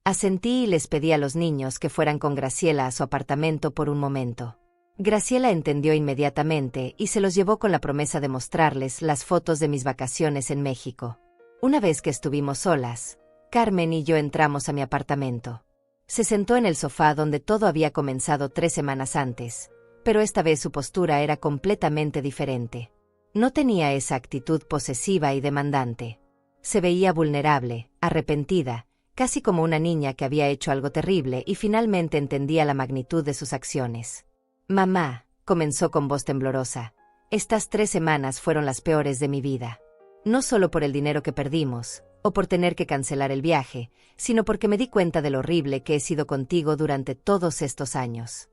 Asentí y les pedí a los niños que fueran con Graciela a su apartamento por un momento. Graciela entendió inmediatamente y se los llevó con la promesa de mostrarles las fotos de mis vacaciones en México. Una vez que estuvimos solas, Carmen y yo entramos a mi apartamento. Se sentó en el sofá donde todo había comenzado 3 semanas antes, pero esta vez su postura era completamente diferente. No tenía esa actitud posesiva y demandante. Se veía vulnerable, arrepentida, casi como una niña que había hecho algo terrible y finalmente entendía la magnitud de sus acciones. «Mamá», comenzó con voz temblorosa, «estas 3 semanas fueron las peores de mi vida. No solo por el dinero que perdimos, o por tener que cancelar el viaje, sino porque me di cuenta de lo horrible que he sido contigo durante todos estos años».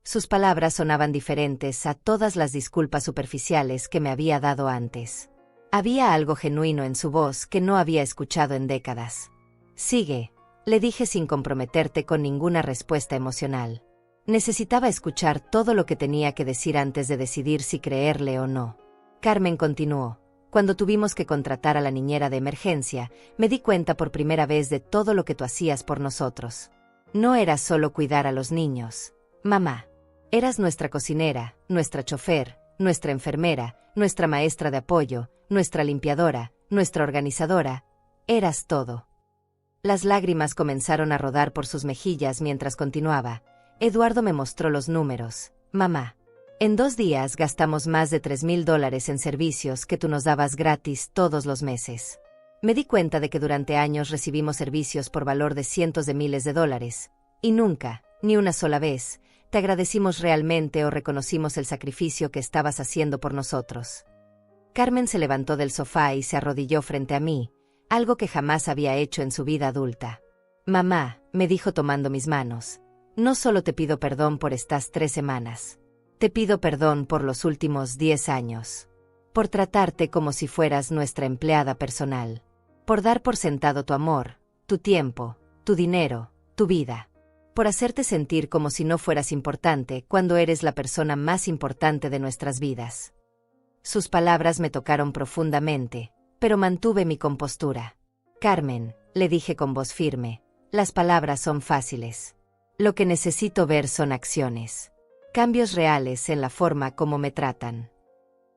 Sus palabras sonaban diferentes a todas las disculpas superficiales que me había dado antes. Había algo genuino en su voz que no había escuchado en décadas. «Sigue», le dije sin comprometerte con ninguna respuesta emocional. Necesitaba escuchar todo lo que tenía que decir antes de decidir si creerle o no. Carmen continuó. «Cuando tuvimos que contratar a la niñera de emergencia, me di cuenta por primera vez de todo lo que tú hacías por nosotros. No era solo cuidar a los niños, mamá. Eras nuestra cocinera, nuestra chofer, nuestra enfermera, nuestra maestra de apoyo, nuestra limpiadora, nuestra organizadora. Eras todo». Las lágrimas comenzaron a rodar por sus mejillas mientras continuaba. Eduardo me mostró los números. Mamá, en 2 días gastamos más de $3,000 en servicios que tú nos dabas gratis todos los meses. Me di cuenta de que durante años recibimos servicios por valor de cientos de miles de dólares, y nunca, ni una sola vez, te agradecimos realmente o reconocimos el sacrificio que estabas haciendo por nosotros. Carmen se levantó del sofá y se arrodilló frente a mí, algo que jamás había hecho en su vida adulta. Mamá, me dijo tomando mis manos, no solo te pido perdón por estas 3 semanas. Te pido perdón por los últimos 10 años. Por tratarte como si fueras nuestra empleada personal. Por dar por sentado tu amor, tu tiempo, tu dinero, tu vida. Por hacerte sentir como si no fueras importante cuando eres la persona más importante de nuestras vidas. Sus palabras me tocaron profundamente, pero mantuve mi compostura. Carmen, le dije con voz firme, las palabras son fáciles. Lo que necesito ver son acciones. Cambios reales en la forma como me tratan.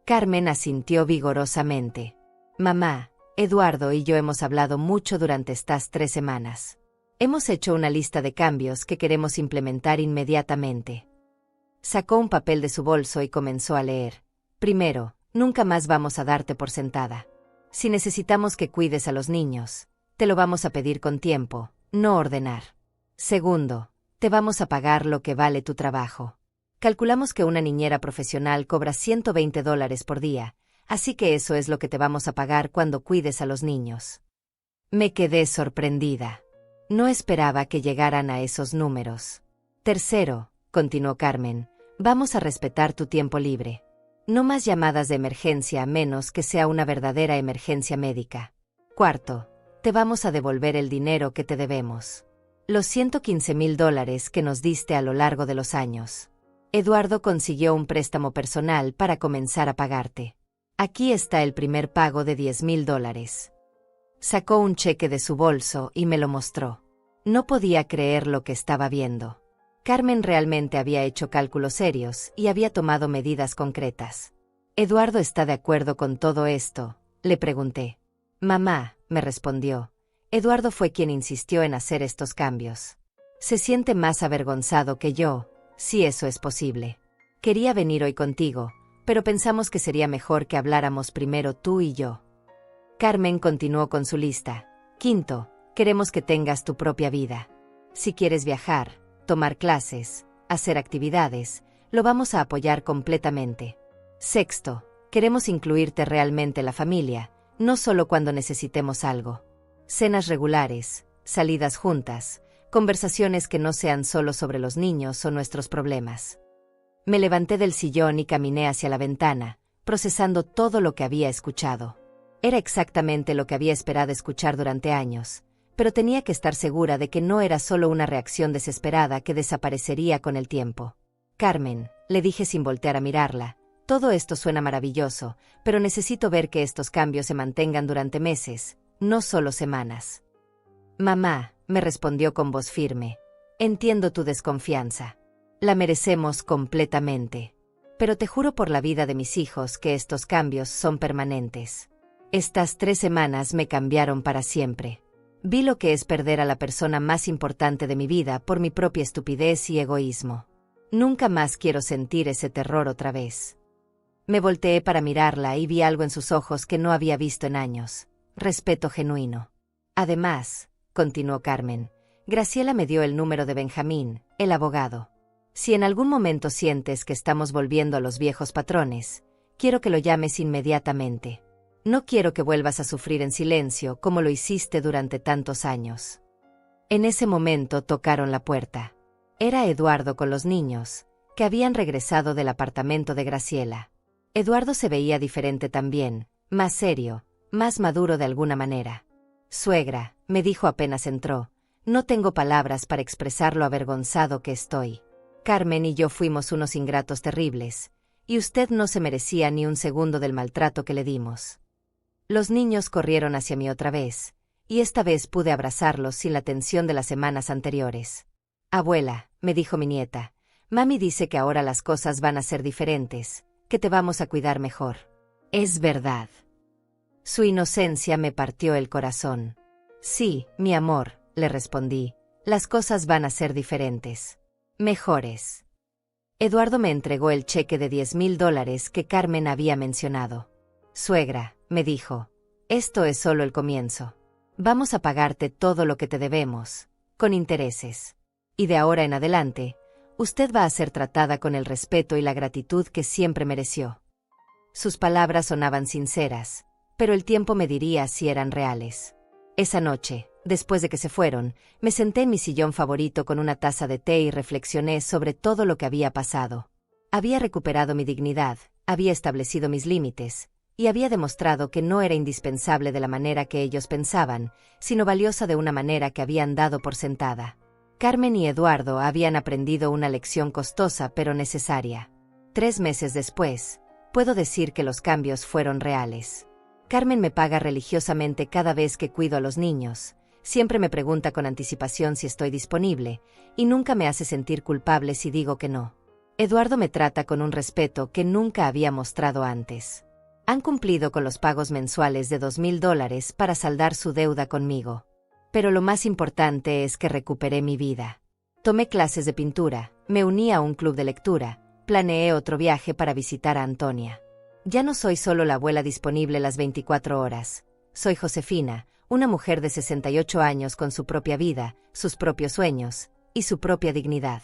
Carmen asintió vigorosamente. Mamá, Eduardo y yo hemos hablado mucho durante estas 3 semanas. Hemos hecho una lista de cambios que queremos implementar inmediatamente. Sacó un papel de su bolso y comenzó a leer. Primero, nunca más vamos a darte por sentada. Si necesitamos que cuides a los niños, te lo vamos a pedir con tiempo, no ordenar. Segundo, te vamos a pagar lo que vale tu trabajo. Calculamos que una niñera profesional cobra $120 por día, así que eso es lo que te vamos a pagar cuando cuides a los niños. Me quedé sorprendida. No esperaba que llegaran a esos números. Tercero, continuó Carmen, vamos a respetar tu tiempo libre. No más llamadas de emergencia a menos que sea una verdadera emergencia médica. Cuarto, te vamos a devolver el dinero que te debemos. Los $115,000 que nos diste a lo largo de los años. Eduardo consiguió un préstamo personal para comenzar a pagarte. Aquí está el primer pago de $10,000. Sacó un cheque de su bolso y me lo mostró. No podía creer lo que estaba viendo. Carmen realmente había hecho cálculos serios y había tomado medidas concretas. ¿Eduardo está de acuerdo con todo esto?, le pregunté. Mamá, me respondió. Eduardo fue quien insistió en hacer estos cambios. Se siente más avergonzado que yo, si eso es posible. Quería venir hoy contigo, pero pensamos que sería mejor que habláramos primero tú y yo. Carmen continuó con su lista. Quinto, queremos que tengas tu propia vida. Si quieres viajar, tomar clases, hacer actividades, lo vamos a apoyar completamente. Sexto, queremos incluirte realmente en la familia, no solo cuando necesitemos algo. Cenas regulares, salidas juntas, conversaciones que no sean solo sobre los niños o nuestros problemas. Me levanté del sillón y caminé hacia la ventana, procesando todo lo que había escuchado. Era exactamente lo que había esperado escuchar durante años, pero tenía que estar segura de que no era solo una reacción desesperada que desaparecería con el tiempo. Carmen, le dije sin voltear a mirarla, todo esto suena maravilloso, pero necesito ver que estos cambios se mantengan durante meses, no solo semanas. Mamá, me respondió con voz firme. Entiendo tu desconfianza. La merecemos completamente. Pero te juro por la vida de mis hijos que estos cambios son permanentes. Estas 3 semanas me cambiaron para siempre. Vi lo que es perder a la persona más importante de mi vida por mi propia estupidez y egoísmo. Nunca más quiero sentir ese terror otra vez. Me volteé para mirarla y vi algo en sus ojos que no había visto en años. Respeto genuino. Además, continuó Carmen, Graciela me dio el número de Benjamín, el abogado. Si en algún momento sientes que estamos volviendo a los viejos patrones, quiero que lo llames inmediatamente. No quiero que vuelvas a sufrir en silencio como lo hiciste durante tantos años. En ese momento tocaron la puerta. Era Eduardo con los niños, que habían regresado del apartamento de Graciela. Eduardo se veía diferente también, más serio, más maduro de alguna manera. Suegra, me dijo apenas entró, no tengo palabras para expresar lo avergonzado que estoy. Carmen y yo fuimos unos ingratos terribles, y usted no se merecía ni un segundo del maltrato que le dimos. Los niños corrieron hacia mí otra vez, y esta vez pude abrazarlos sin la tensión de las semanas anteriores. Abuela, me dijo mi nieta, mami dice que ahora las cosas van a ser diferentes, que te vamos a cuidar mejor. Es verdad. Su inocencia me partió el corazón. Sí, mi amor, le respondí, las cosas van a ser diferentes. Mejores. Eduardo me entregó el cheque de $10,000 que Carmen había mencionado. Suegra, me dijo, esto es solo el comienzo. Vamos a pagarte todo lo que te debemos, con intereses. Y de ahora en adelante, usted va a ser tratada con el respeto y la gratitud que siempre mereció. Sus palabras sonaban sinceras, pero el tiempo me diría si eran reales. Esa noche, después de que se fueron, me senté en mi sillón favorito con una taza de té y reflexioné sobre todo lo que había pasado. Había recuperado mi dignidad, había establecido mis límites, y había demostrado que no era indispensable de la manera que ellos pensaban, sino valiosa de una manera que habían dado por sentada. Carmen y Eduardo habían aprendido una lección costosa pero necesaria. 3 meses después, puedo decir que los cambios fueron reales. Carmen me paga religiosamente cada vez que cuido a los niños, siempre me pregunta con anticipación si estoy disponible, y nunca me hace sentir culpable si digo que no. Eduardo me trata con un respeto que nunca había mostrado antes. Han cumplido con los pagos mensuales de $2,000 para saldar su deuda conmigo. Pero lo más importante es que recuperé mi vida. Tomé clases de pintura, me uní a un club de lectura, planeé otro viaje para visitar a Antonia. Ya no soy solo la abuela disponible las 24 horas. Soy Josefina, una mujer de 68 años con su propia vida, sus propios sueños y su propia dignidad.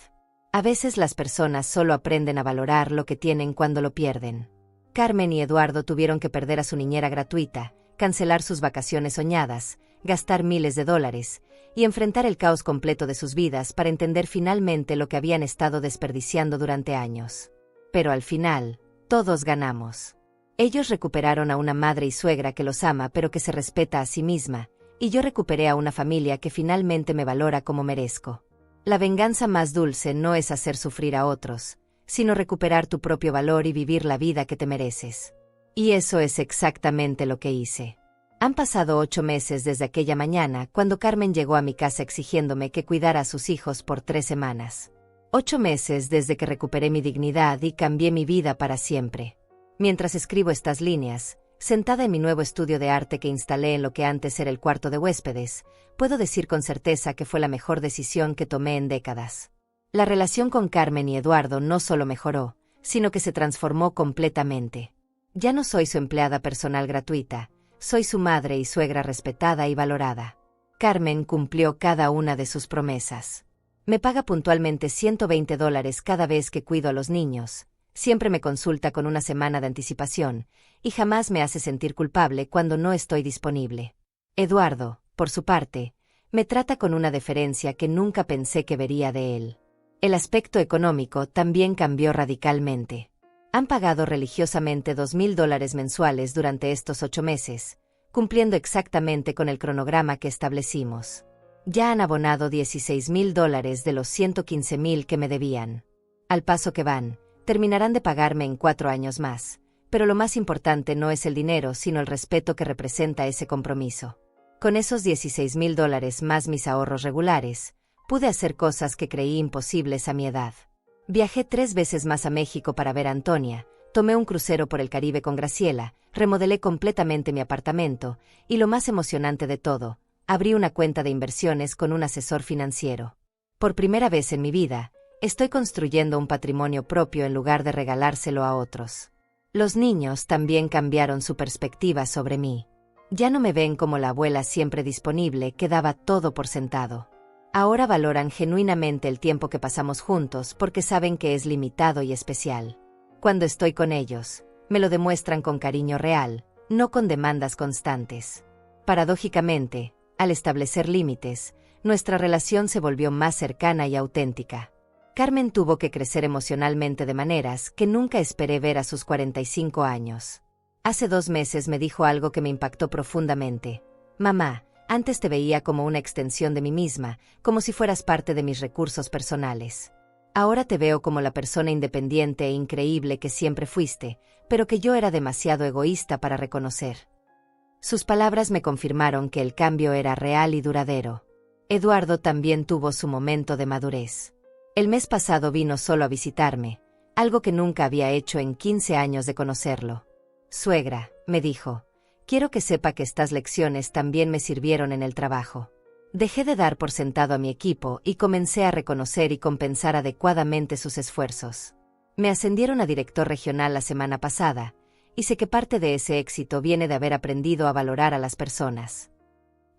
A veces las personas solo aprenden a valorar lo que tienen cuando lo pierden. Carmen y Eduardo tuvieron que perder a su niñera gratuita, cancelar sus vacaciones soñadas, gastar miles de dólares y enfrentar el caos completo de sus vidas para entender finalmente lo que habían estado desperdiciando durante años. Pero al final, todos ganamos. Ellos recuperaron a una madre y suegra que los ama pero que se respeta a sí misma, y yo recuperé a una familia que finalmente me valora como merezco. La venganza más dulce no es hacer sufrir a otros, sino recuperar tu propio valor y vivir la vida que te mereces. Y eso es exactamente lo que hice. Han pasado 8 meses desde aquella mañana cuando Carmen llegó a mi casa exigiéndome que cuidara a sus hijos por 3 semanas. 8 meses desde que recuperé mi dignidad y cambié mi vida para siempre. Mientras escribo estas líneas, sentada en mi nuevo estudio de arte que instalé en lo que antes era el cuarto de huéspedes, puedo decir con certeza que fue la mejor decisión que tomé en décadas. La relación con Carmen y Eduardo no solo mejoró, sino que se transformó completamente. Ya no soy su empleada personal gratuita, soy su madre y suegra respetada y valorada. Carmen cumplió cada una de sus promesas. Me paga puntualmente $120 cada vez que cuido a los niños, siempre me consulta con una semana de anticipación, y jamás me hace sentir culpable cuando no estoy disponible. Eduardo, por su parte, me trata con una deferencia que nunca pensé que vería de él. El aspecto económico también cambió radicalmente. Han pagado religiosamente $2,000 mensuales durante estos 8 meses, cumpliendo exactamente con el cronograma que establecimos. Ya han abonado $16,000 de los $115,000 que me debían. Al paso que van, terminarán de pagarme en 4 años más, pero lo más importante no es el dinero sino el respeto que representa ese compromiso. Con esos $16,000 más mis ahorros regulares, pude hacer cosas que creí imposibles a mi edad. Viajé 3 veces más a México para ver a Antonia, tomé un crucero por el Caribe con Graciela, remodelé completamente mi apartamento, y lo más emocionante de todo, abrí una cuenta de inversiones con un asesor financiero. Por primera vez en mi vida, estoy construyendo un patrimonio propio en lugar de regalárselo a otros. Los niños también cambiaron su perspectiva sobre mí. Ya no me ven como la abuela siempre disponible que daba todo por sentado. Ahora valoran genuinamente el tiempo que pasamos juntos porque saben que es limitado y especial. Cuando estoy con ellos, me lo demuestran con cariño real, no con demandas constantes. Paradójicamente, al establecer límites, nuestra relación se volvió más cercana y auténtica. Carmen tuvo que crecer emocionalmente de maneras que nunca esperé ver a sus 45 años. Hace 2 meses me dijo algo que me impactó profundamente. Mamá, antes te veía como una extensión de mí misma, como si fueras parte de mis recursos personales. Ahora te veo como la persona independiente e increíble que siempre fuiste, pero que yo era demasiado egoísta para reconocer. Sus palabras me confirmaron que el cambio era real y duradero. Eduardo también tuvo su momento de madurez. El mes pasado vino solo a visitarme, algo que nunca había hecho en 15 años de conocerlo. Suegra, me dijo, quiero que sepa que estas lecciones también me sirvieron en el trabajo. Dejé de dar por sentado a mi equipo y comencé a reconocer y compensar adecuadamente sus esfuerzos. Me ascendieron a director regional la semana pasada, y sé que parte de ese éxito viene de haber aprendido a valorar a las personas.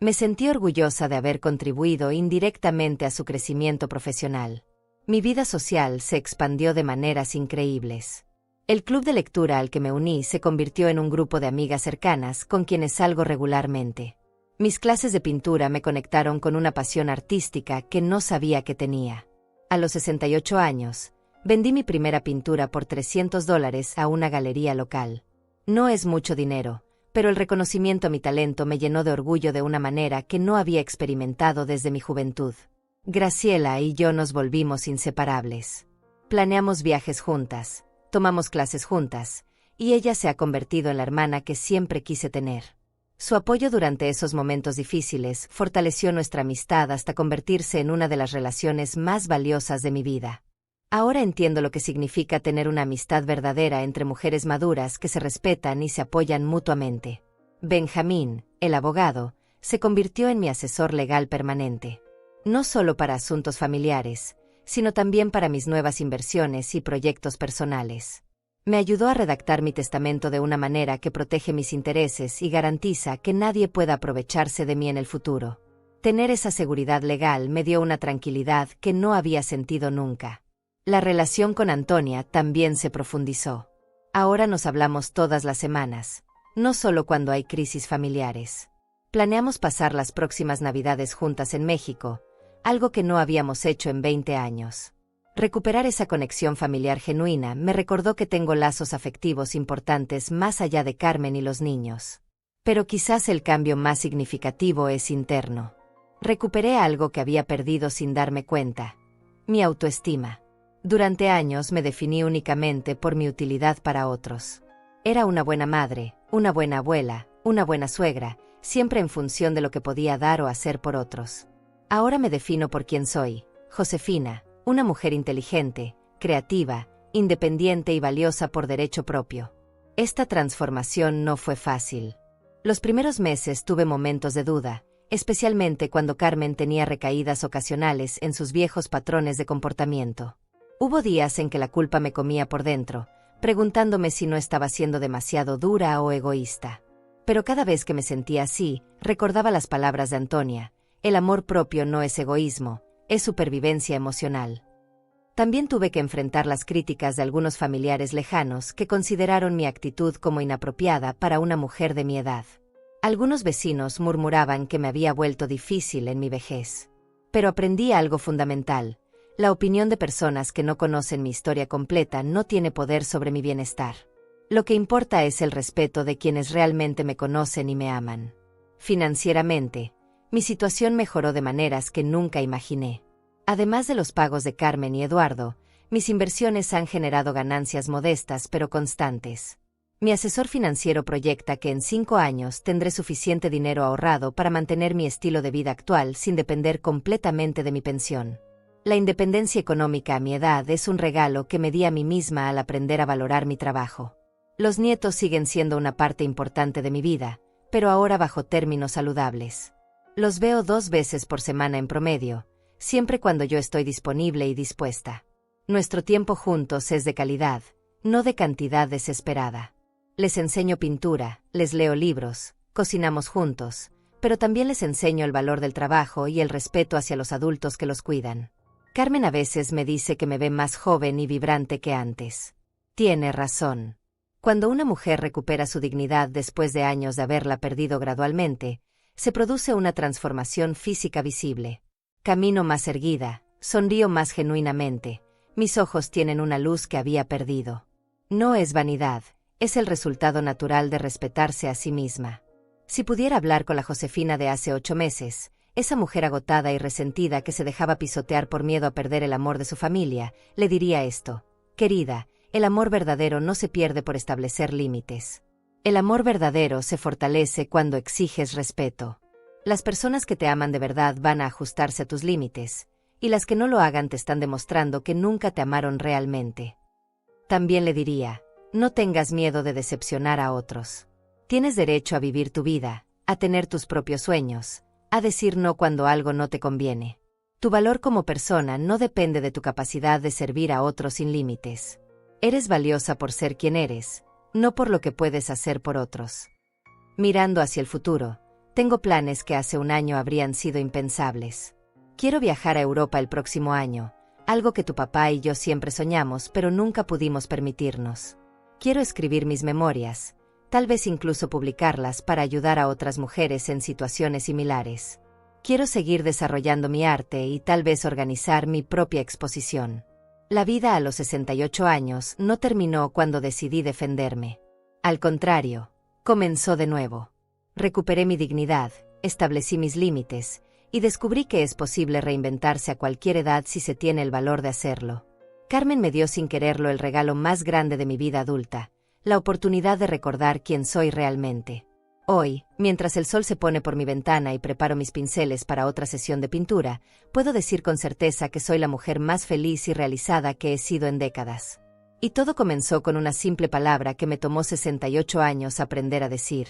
Me sentí orgullosa de haber contribuido indirectamente a su crecimiento profesional. Mi vida social se expandió de maneras increíbles. El club de lectura al que me uní se convirtió en un grupo de amigas cercanas con quienes salgo regularmente. Mis clases de pintura me conectaron con una pasión artística que no sabía que tenía. A los 68 años, vendí mi primera pintura por $300 a una galería local. No es mucho dinero, pero el reconocimiento a mi talento me llenó de orgullo de una manera que no había experimentado desde mi juventud. Graciela y yo nos volvimos inseparables. Planeamos viajes juntas, tomamos clases juntas, y ella se ha convertido en la hermana que siempre quise tener. Su apoyo durante esos momentos difíciles fortaleció nuestra amistad hasta convertirse en una de las relaciones más valiosas de mi vida. Ahora entiendo lo que significa tener una amistad verdadera entre mujeres maduras que se respetan y se apoyan mutuamente. Benjamín, el abogado, se convirtió en mi asesor legal permanente. No solo para asuntos familiares, sino también para mis nuevas inversiones y proyectos personales. Me ayudó a redactar mi testamento de una manera que protege mis intereses y garantiza que nadie pueda aprovecharse de mí en el futuro. Tener esa seguridad legal me dio una tranquilidad que no había sentido nunca. La relación con Antonia también se profundizó. Ahora nos hablamos todas las semanas, no solo cuando hay crisis familiares. Planeamos pasar las próximas Navidades juntas en México, algo que no habíamos hecho en 20 años. Recuperar esa conexión familiar genuina me recordó que tengo lazos afectivos importantes más allá de Carmen y los niños. Pero quizás el cambio más significativo es interno. Recuperé algo que había perdido sin darme cuenta: mi autoestima. Durante años me definí únicamente por mi utilidad para otros. Era una buena madre, una buena abuela, una buena suegra, siempre en función de lo que podía dar o hacer por otros. Ahora me defino por quien soy: Josefina, una mujer inteligente, creativa, independiente y valiosa por derecho propio. Esta transformación no fue fácil. Los primeros meses tuve momentos de duda, especialmente cuando Carmen tenía recaídas ocasionales en sus viejos patrones de comportamiento. Hubo días en que la culpa me comía por dentro, preguntándome si no estaba siendo demasiado dura o egoísta. Pero cada vez que me sentía así, recordaba las palabras de Antonia: el amor propio no es egoísmo, es supervivencia emocional. También tuve que enfrentar las críticas de algunos familiares lejanos que consideraron mi actitud como inapropiada para una mujer de mi edad. Algunos vecinos murmuraban que me había vuelto difícil en mi vejez. Pero aprendí algo fundamental: la opinión de personas que no conocen mi historia completa no tiene poder sobre mi bienestar. Lo que importa es el respeto de quienes realmente me conocen y me aman. Financieramente, mi situación mejoró de maneras que nunca imaginé. Además de los pagos de Carmen y Eduardo, mis inversiones han generado ganancias modestas pero constantes. Mi asesor financiero proyecta que en 5 años tendré suficiente dinero ahorrado para mantener mi estilo de vida actual sin depender completamente de mi pensión. La independencia económica a mi edad es un regalo que me di a mí misma al aprender a valorar mi trabajo. Los nietos siguen siendo una parte importante de mi vida, pero ahora bajo términos saludables. Los veo 2 veces por semana en promedio, siempre cuando yo estoy disponible y dispuesta. Nuestro tiempo juntos es de calidad, no de cantidad desesperada. Les enseño pintura, les leo libros, cocinamos juntos, pero también les enseño el valor del trabajo y el respeto hacia los adultos que los cuidan. Carmen a veces me dice que me ve más joven y vibrante que antes. Tiene razón. Cuando una mujer recupera su dignidad después de años de haberla perdido gradualmente, se produce una transformación física visible. Camino más erguida, sonrío más genuinamente, mis ojos tienen una luz que había perdido. No es vanidad, es el resultado natural de respetarse a sí misma. Si pudiera hablar con la Josefina de hace 8 meses, esa mujer agotada y resentida que se dejaba pisotear por miedo a perder el amor de su familia, le diría esto: querida, el amor verdadero no se pierde por establecer límites. El amor verdadero se fortalece cuando exiges respeto. Las personas que te aman de verdad van a ajustarse a tus límites, y las que no lo hagan te están demostrando que nunca te amaron realmente. También le diría: no tengas miedo de decepcionar a otros. Tienes derecho a vivir tu vida, a tener tus propios sueños, a decir no cuando algo no te conviene. Tu valor como persona no depende de tu capacidad de servir a otros sin límites. Eres valiosa por ser quien eres, no por lo que puedes hacer por otros. Mirando hacia el futuro, tengo planes que hace un año habrían sido impensables. Quiero viajar a Europa el próximo año, algo que tu papá y yo siempre soñamos pero nunca pudimos permitirnos. Quiero escribir mis memorias, tal vez incluso publicarlas para ayudar a otras mujeres en situaciones similares. Quiero seguir desarrollando mi arte y tal vez organizar mi propia exposición. La vida a los 68 años no terminó cuando decidí defenderme. Al contrario, comenzó de nuevo. Recuperé mi dignidad, establecí mis límites, y descubrí que es posible reinventarse a cualquier edad si se tiene el valor de hacerlo. Carmen me dio sin quererlo el regalo más grande de mi vida adulta, la oportunidad de recordar quién soy realmente. Hoy, mientras el sol se pone por mi ventana y preparo mis pinceles para otra sesión de pintura, puedo decir con certeza que soy la mujer más feliz y realizada que he sido en décadas. Y todo comenzó con una simple palabra que me tomó 68 años aprender a decir.